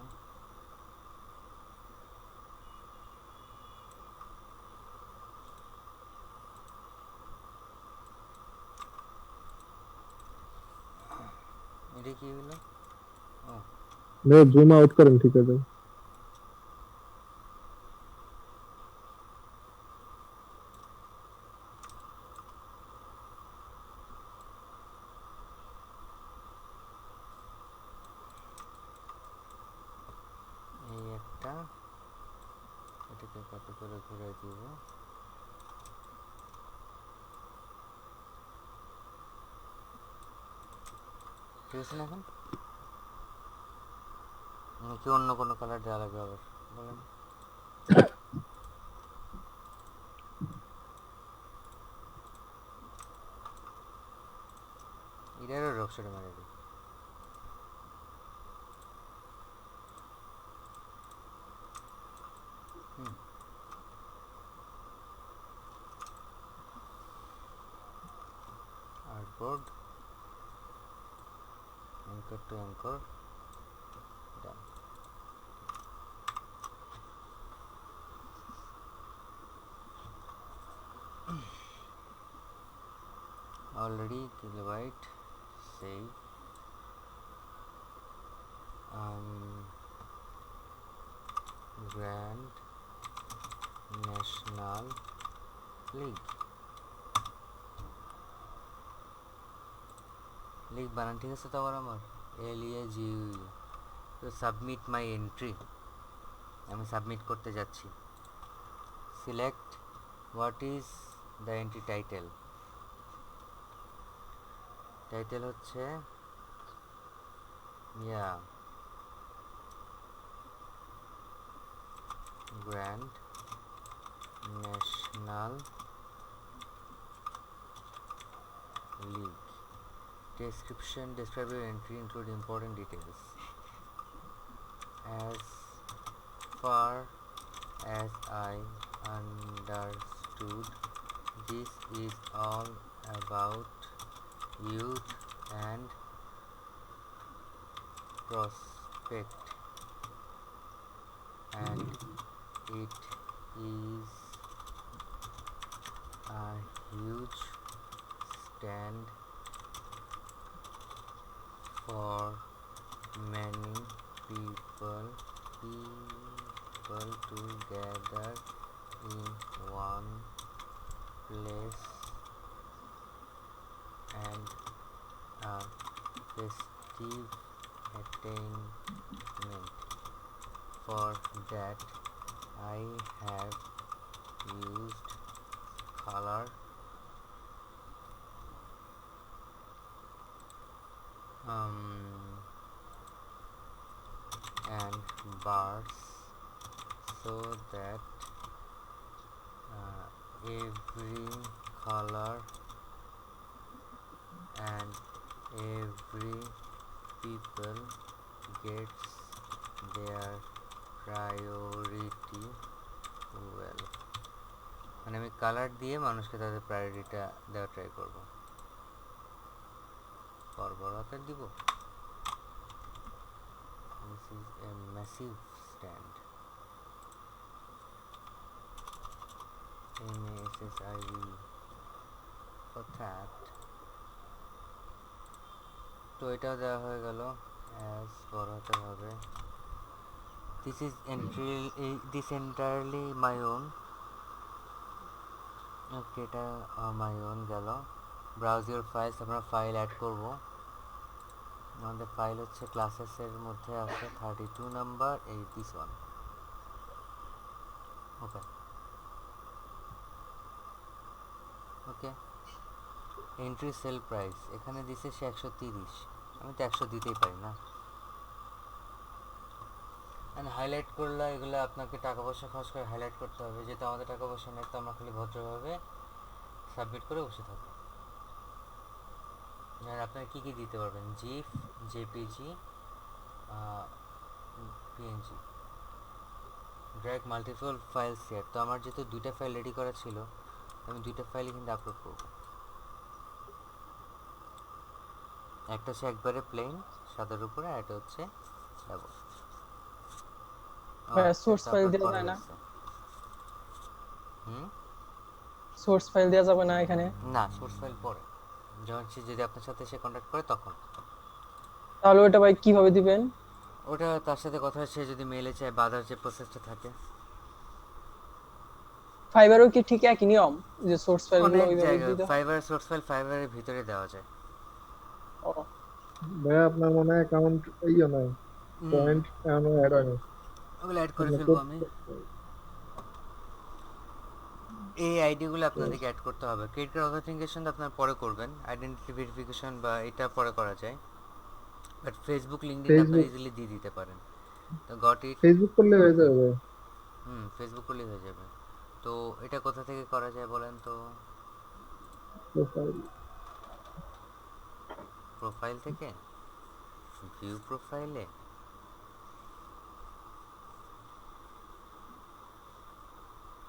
এটা কি হলো? ও ভাইয়া জুম আউট করেন, ঠিক আছে? এই একটা, এটাকে কত করে ঘুরে দিব। ঠিক আছে না? এখন নাকি অন্য কোনো কালার দেওয়া লাগবে আবার বলেন? এটারও রক্সটা মারে দিই। Artboard, anchor to anchor, done. Already kilobyte save. Grand National League. League বানান ঠিক আছে তো আবার আমার LEAG। তো সাবমিট মাই এন্ট্রি, আমি সাবমিট করতে যাচ্ছি। Select what is the entry title. Title হচ্ছে grand national league. Description, describe your entry, include important details. As far as I understood, this is all about youth and prospect, and it is a huge stand for many people to gather in one place and a festive attainment. For that I have used color and bars so that every color and every people gets their priority well. মানে আমি colour দিয়ে মানুষকে তাদের প্রায়োরিটিটা দেওয়া try করব। বড় আকার দিব। This is a massive stand. MASSIV for that. তো এটাও দেওয়া হয়ে গেল। as বড় হতে হবে। This entirely my own. ওকে, এটা my own গেল। ব্রাউজ ইউর ফাইলস, আমরা ফাইল অ্যাড করব। আমাদের ফাইল হচ্ছে ক্লাসেসের মধ্যে আছে 32 নাম্বার, এই this one. Okay okay entry sale price এখানে দিছে সে 130, আমি তো 100 দিতেই পারি না। এন্ড হাইলাইট করলে এগুলো আপনাকে টাকা পয়সা খরচ করে হাইলাইট করতে হবে, যেহেতু আমাদের টাকা পয়সা নেই, তো আমরা খালি ভদ্রভাবে সাবমিট করে বসে থাকবো। আর আপনারা কী কী দিতে পারবেন? GIF, JPG, PNG, drag multiple file share. তো আমার যেহেতু দুইটা ফাইল রেডি করা ছিল, আমি দুইটা ফাইলই কিন্তু আপলোড করব। একটা হচ্ছে একবারে প্লেন সাদার উপরে, আর একটা হচ্ছে ডাবল। ভাইয়া সোর্স ফাইল দেওয়া যায় না? হুম, সোর্স ফাইল দেওয়া যাবে না এখানে? না সোর্স ফাইল পরে, যখন সে যদি আপনার সাথে সে কন্ট্যাক্ট করে তখন। তাহলে ওটা ভাই কিভাবে দিবেন? ওটা তার সাথে কথা হয়, সে যদি মেলে চায় বাধার যে প্রসেসটা থাকে। ফাইবারও কি ঠিক একই নিয়ম যে সোর্স ফাইলগুলো অনেক ওইভাবে জায়গায় দিতে হয়? ফাইবার সোর্স ফাইল ফাইবারের ভিতরে দেওয়া যায়। ও, ভাইয়া আপনার মনে হয় অ্যাকাউন্ট ইয়ে নাই, পয়েন্ট এখনো অ্যাড হয়নি। ওগুলো অ্যাড করে আপনার ফেলবো তো- আমি। এই আইডিগুলো আপনাদেরকে অ্যাড করতে হবে। ক্রেডিট কার্ড অথেন্টিকেশন আপনার পরে করবেন, আইডেন্টিটি ভেরিফিকেশন বা এটা পরে করা যায়, বাট ফেসবুক লিঙ্কডিন আপনারা ফেসবুক ইজিলি দিয়ে দিতে পারেন। তো গট ইট। ফেসবুক করলে হয়ে যাবে। ফেসবুক করলেই হয়ে যাবে। তো এটা কোথা থেকে করা যায় বলেন তো? প্রোফাইল প্রোফাইল থেকে, ভিউ প্রোফাইলে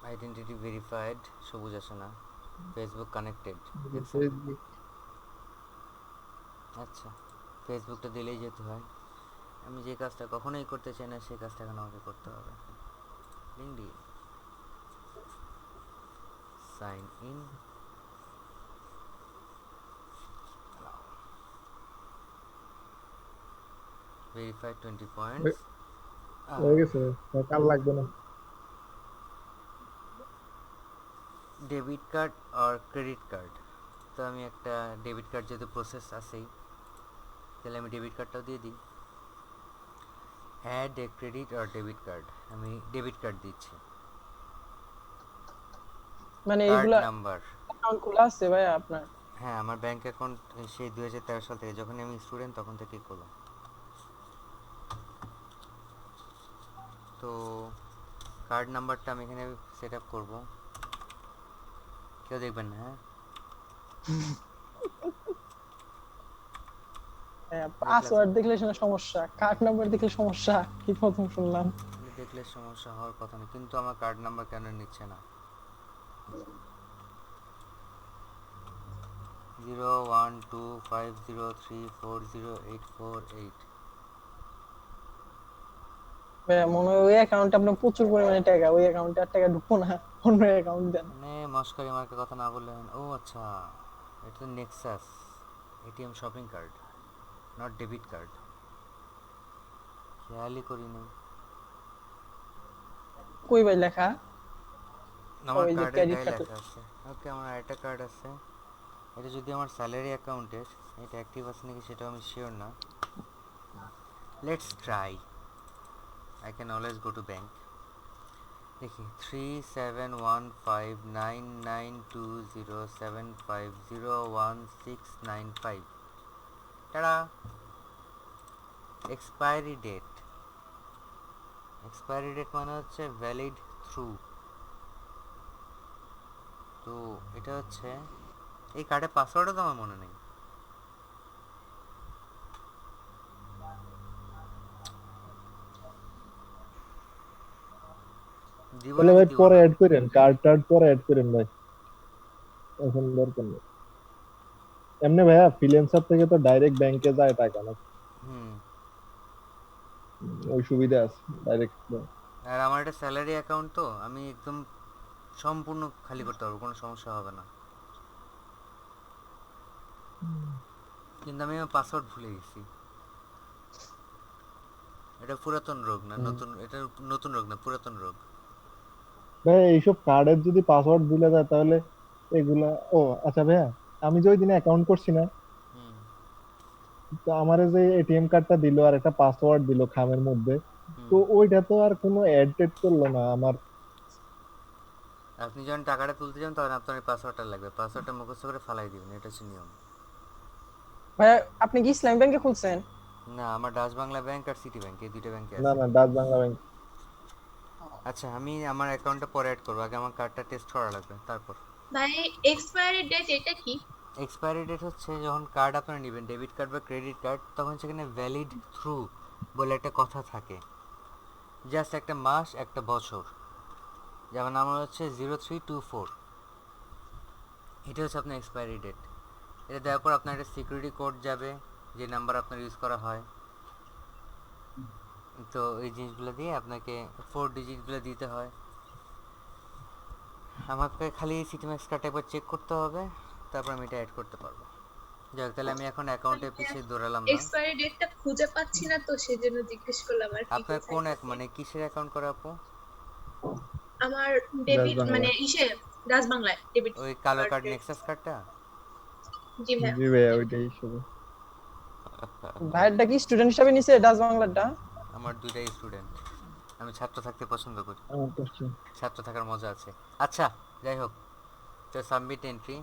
আইডেন্টিটি ভেরিফাইড সবুজ আসে না, ফেসবুক কানেক্টেড দেখছেন? ফেসবুক আচ্ছা, ফেসবুকটা দিলেই যেতে হয়। আমি যে কাজটা কখনোই করতে চাই না সেই কাজটা এখন আমাকে করতে হবে। LinkedIn, sign in, verified 20 points. হয়ে গেছে, কাল লাগবে না। ডেবিট কার্ড আর ক্রেডিট কার্ড। তো আমি একটা ডেবিট কার্ড যেহেতু প্রসেস আছেই, তাহলে আমি ডেবিট কার্ডটাও দিয়ে দিই। অ্যাড এ ক্রেডিট আর ডেবিট কার্ড, আমি ডেবিট কার্ড দিচ্ছি। মানে কার্ড এইগুলা নাম্বার, অ্যাকাউন্ট খোলা আছে ভাই আপনার? হ্যাঁ আমার ব্যাংক অ্যাকাউন্ট সেই 2013 সাল থেকে, যখন আমি স্টুডেন্ট তখন থেকেই খোলা। তো কার্ড নাম্বারটা আমি এখানে সেট আপ করবো, কেউ দেখবেন না হ্যাঁ। পাসওয়ার্ড দেখলে শুনে সমস্যা, কার্ড নাম্বার দেখলে সমস্যা, কি প্রথম শুনলাম। দেখলে সমস্যা হওয়ার কথা না, কিন্তু আমার কার্ড নাম্বার কেন নিচ্ছে না? 01250340848। ভাইয়া মনে হয় ওই অ্যাকাউন্টে আপনার প্রচুর পরিমাণে টাকা, ওই অ্যাকাউন্টে আর টাকা ঢুকবো না, অন্য অ্যাকাউন্ট দেন। মানে মস্কারি মার্কের কথা না বললেন। ও আচ্ছা, এটা তো Nexus ATM shopping card, not debit card, খেয়ালই করিনি। কই ভাই লেখা? আমার ওই যে কার্ডের ক্রেডিট গায়ে কার্ড। লেখা আছে। ওকে, আমার আরেকটা কার্ড আছে, এটা যদি আমার স্যালারি অ্যাকাউন্টের, এটা অ্যাক্টিভ আছে নাকি সেটাও আমি শিওর না। Let's try, I can always go to bank. দেখি 37159207501695। টাটা। এক্সপায়ারি ডেট, এক্সপায়ারি ডেট মানে হচ্ছে ভ্যালিড থ্রু। তো এটা হচ্ছে, এই কার্ডের পাসওয়ার্ডও তো আমার মনে নেই। দিব তাহলে নাকি ভাই দিব পরে না? অ্যাড করেন, কার্ড টার্ড পরে অ্যাড করেন ভাই, এখন দরকার নেই। এমনি ভাইয়া ফ্রিল্যান্সার থেকে তো ডাইরেক্ট ব্যাংকে যায় টাকা না, হুম। ওই সুবিধা আছে ডাইরেক্ট। আর আমার একটা স্যালারি অ্যাকাউন্ট, তো আমি একদম সম্পূর্ণ খালি করতে পারবো, কোনো সমস্যা হবে না। কিন্তু আমি আমার পাসওয়ার্ড ভুলে গেছি। এটা পুরাতন রোগ না নতুন, এটা নতুন রোগ না, পুরাতন রোগ। ভাই এইসব কার্ডের যদি পাসওয়ার্ড ভুলে যায় তাহলে এগুলা, ও আচ্ছা ভাইয়া, আমি যে ওই দিনে অ্যাকাউন্ট করছি না, হুম তো আমার যে এটিএম কার্ডটা দিল আর একটা পাসওয়ার্ড দিল খামের মধ্যে, হুম। তো ওইটা তো আর কোনো অ্যাড টেড করলো না আমার। আপনি যখন টাকাটা তুলতে যান তখন আপনার পাসওয়ার্ডটা লাগবে, পাসওয়ার্ডটা মুখস্থ করে ফালাই দিবেন, এটা হচ্ছে নিয়ম। ভাইয়া আপনি কি ইসলামী ব্যাংকে খুলছেন? না, আমার ডাচ বাংলা ব্যাংক আর সিটি ব্যাংক এই দুইটা ব্যাংকে না আছে। না, ডাচ বাংলা ব্যাংক। আচ্ছা, আমি আমার অ্যাকাউন্টটা পরে অ্যাড করবো, আগে আমার কার্ডটা টেস্ট করা লাগবে তারপর। ভাই এক্সপায়ারি ডেট এটা কি? এক্সপায়ারি ডেট হচ্ছে যখন কার্ড আপনারা নেবেন, ডেবিট কার্ড বা ক্রেডিট কার্ড, তখন সেখানে ভ্যালিড থ্রু বলে একটা কথা থাকে, জাস্ট একটা মাস একটা বছর। যেমন আমার হচ্ছে 0324, এটা হচ্ছে আপনার এক্সপায়ারি ডেট। এটা দেওয়ার পর আপনার একটা সিকিউরিটি কোড যাবে, যে নাম্বার আপনার ইউজ করা হয়। তো এই জিনিসগুলো দিয়ে আপনাকে 4 ডিজিটগুলো দিতে হয়। আমাকে খালি সিটিম্যাক্স কার্ড একবার চেক করতে হবে, তারপর আমি এটা অ্যাড করতে পারবো। যাক, তাহলে আমি এখন অ্যাকাউন্টে পিছিয়ে দৌড়ালাম না। এক্সপায়ারি ডেটটা খুঁজে পাচ্ছি না, তো সেজন্য জিজ্ঞেস করলাম আর কি আপনার কোথায় কোন এক থাকে। মানে কিসের অ্যাকাউন্ট করা আপু? আমার ডাচ ডেবিট বাংলা। মানে ইসে ডাচ বাংলায় ডেবিট ওই কালো কার্ড। কার্ড নেক্সাস কার্ডটা? জি ভাইয়া। জি ভাইয়া ওইটাই শুধু। ভাইয়েরটা কি স্টুডেন্ট হিসাবে নিছে ডাচ বাংলাটা? আমার দুইটাই স্টুডেন্ট, আমি ছাত্র থাকতে পছন্দ করি, আমার কাছে ছাত্র থাকার মজা আছে। আচ্ছা যাই হোক, তো submit entry.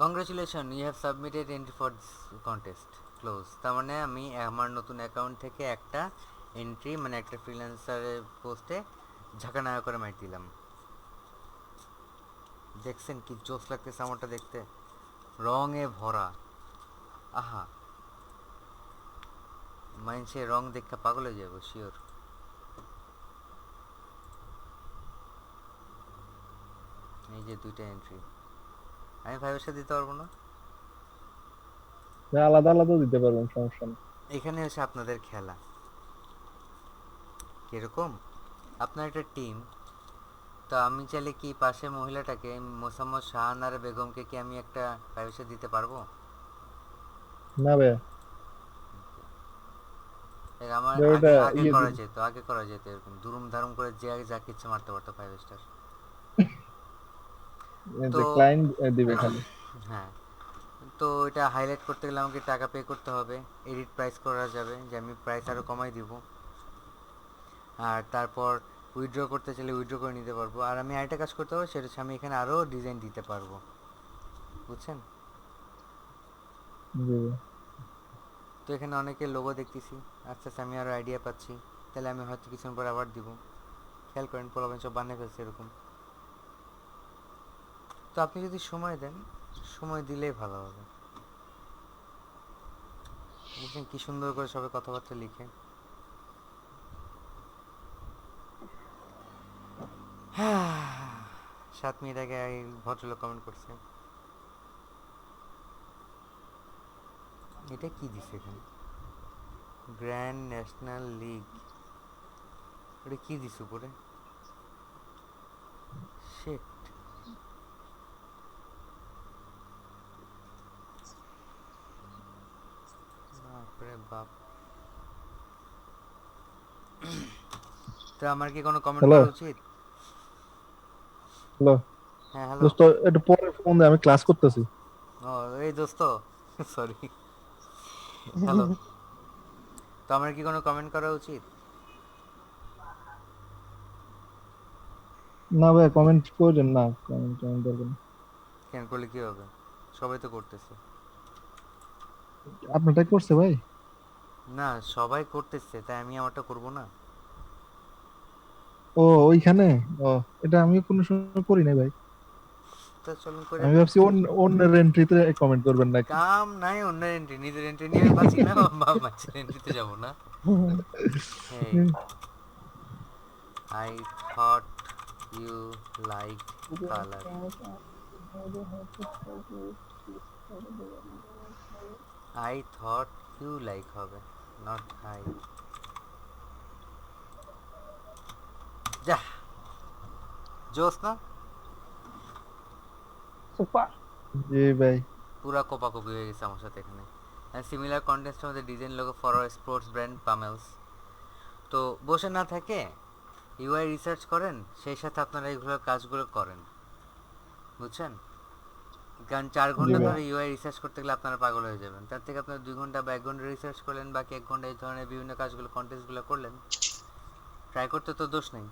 Congratulation, you have submitted entry for this contest, close. তার মানে আমি আমার নতুন অ্যাকাউন্ট থেকে একটা এন্ট্রি মানে একটা ফ্রিল্যান্সারের পোস্টে ঝাঁকানাকা করে মার দিলাম। দেখছেন কি জোস লাগতেছে আমারটা দেখতে, রঙে ভরা। আহা, মাইন্ডসে রং দেখা পাগল হয়ে যাবো শিওর। এই যে দুইটা এন্ট্রি, আমি ভাইবের সাথে দিতে পারবো না। ভাই আলাদা আলাদা দিতে পারবেন, সমস্যা নেই। এখানে হচ্ছে আপনাদের খেলা কিরকম, আপনার একটা টিম। তো আমি চাইলে কি পাশে মহিলাটাকে মোসাম্মদ শাহানারা বেগমকে কি আমি একটা ভাইবের সাথে দিতে পারবো? না ভাইয়া, দেখ, আমার ভাই আগে ওটা আগে ইয়ে করা দিন। যেত, আগে করা যেত এরকম দুরুম ধারুম করে যে আগে যাকে ইচ্ছে মারতে পারতো 5 স্টার। তো যে ক্লায়েন্ট দিবে খালি। হ্যাঁ, তো এটা হাইলাইট করতে গেলে আমাকে টাকা পে করতে হবে। এডিট প্রাইস করা যাবে, যে আমি প্রাইস আরও কমাই দিব। আর তারপর উইথড্র করতে চাইলে উইথড্র করে নিতে পারবো। আর আমি আরেকটা কাজ করতে পারবো, সেটা হচ্ছে আমি এখানে আরও ডিজাইন দিতে পারবো, বুঝছেন? জি ভাই। তো এখানে অনেকের লোগো দেখতেছি, আস্তে আস্তে আমি আরও আইডিয়া পাচ্ছি। তাহলে আমি হয়তো কিছুক্ষণ পর আবার দিব। খেয়াল করেন পোলাপান সব বানিয়ে ফেলছে এরকম। তো আপনি যদি সময় দেন, সময় দিলেই ভালো হবে। বুঝলেন কি সুন্দর করে সবাই কথাবার্তা লিখে। 7 মিনিট আগে এই ভদ্রলোক কমেন্ট করছে। এটা কি দিছে এখানে? গ্র্যান্ড ন্যাশনাল লিগ, এটা কি দিছে উপরে? শিট, বাপরে বাপ। তো আমার কি কোনো কমেন্ট হ্যালো করা উচিত? হ্যালো হ্যাঁ হ্যালো। দোস্ত, একটু পরে ফোন দে, আমি ক্লাস করতেছি। ও এই দোস্ত, সরি। হ্যালো, তো আমার কি কোনো কমেন্ট করা উচিত? না ভাই, কমেন্ট করবেন না, কমেন্ট দরকার নেই। কেন করলে কি হবে, সবাই তো করতেছে। আপনারটাই করছে ভাই। না, সবাই করতেছে, তাই আমি আমারটা করব না? ও ওইখানে, ও এটা আমি কোনো সময় করি নাই ভাই। তো চলুন করে আমি ফেলি। ভাবছি অন্যের এন্ট্রিতে কমেন্ট করবেন নাকি। কাম নাই অন্যের এন্ট্রি, নিজের এন্ট্রি নিয়ে বাঁচি না, মাছের এন্ট্রিতে যাব না। Hey, I thought you like colour. I thought you like হবে, নট আই। যা, জোস না? সুপার। জি ভাই। পুরা কোপাকুপি হয়ে গেছে আমার সাথে এখানে। সিমিলার কন্টেস্টের মধ্যে design logo for sports brand Pamels. তো বসে না থাকে ইউআই রিসার্চ করেন, সেই সাথে আপনারা এইগুলো কাজগুলো করেন, বুঝছেন? কারণ 4 ঘন্টা ভাই। ধরে ইউআই রিসার্চ করতে গেলে আপনারা পাগল হয়ে যাবেন। তার থেকে আপনারা 2 ঘন্টা বা 1 ঘন্টা রিসার্চ করলেন, বাকি 1 ঘন্টা এই ধরনের বিভিন্ন কাজগুলো কন্টেস্টগুলো করলেন। ট্রাই করতে তো দোষ নেই।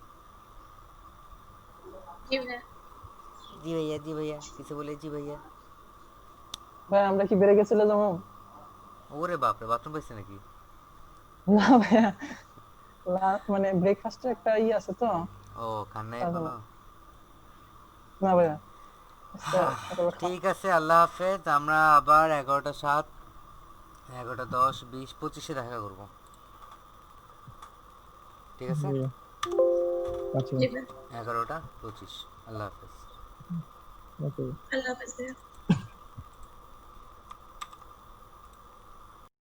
জি ভাইয়া। জি ভাইয়া কিছু বলে, জি ভাইয়া। ভাই আমরা কি বেড়ে গেছিল যেমন? ওরে বাপরে, বাথরুম পাইছে নাকি? না ভাইয়া, মানে ব্রেকফাস্টের একটা আছে তো। ও খান নাই তারপর এখনো? না ভাইয়া, আজকে সকালে ঠিক আছে, আল্লাহ হাফেজ। আমরা আবার 11:07, 11:10, 20, 25-এ দেখা করবো, ঠিক আছে? জি ভাই। আচ্ছা জি ভাইয়া। 11:25, আল্লাহ হাফেজ। আচ্ছা। আল্লাহ হাফেজ ভাইয়া।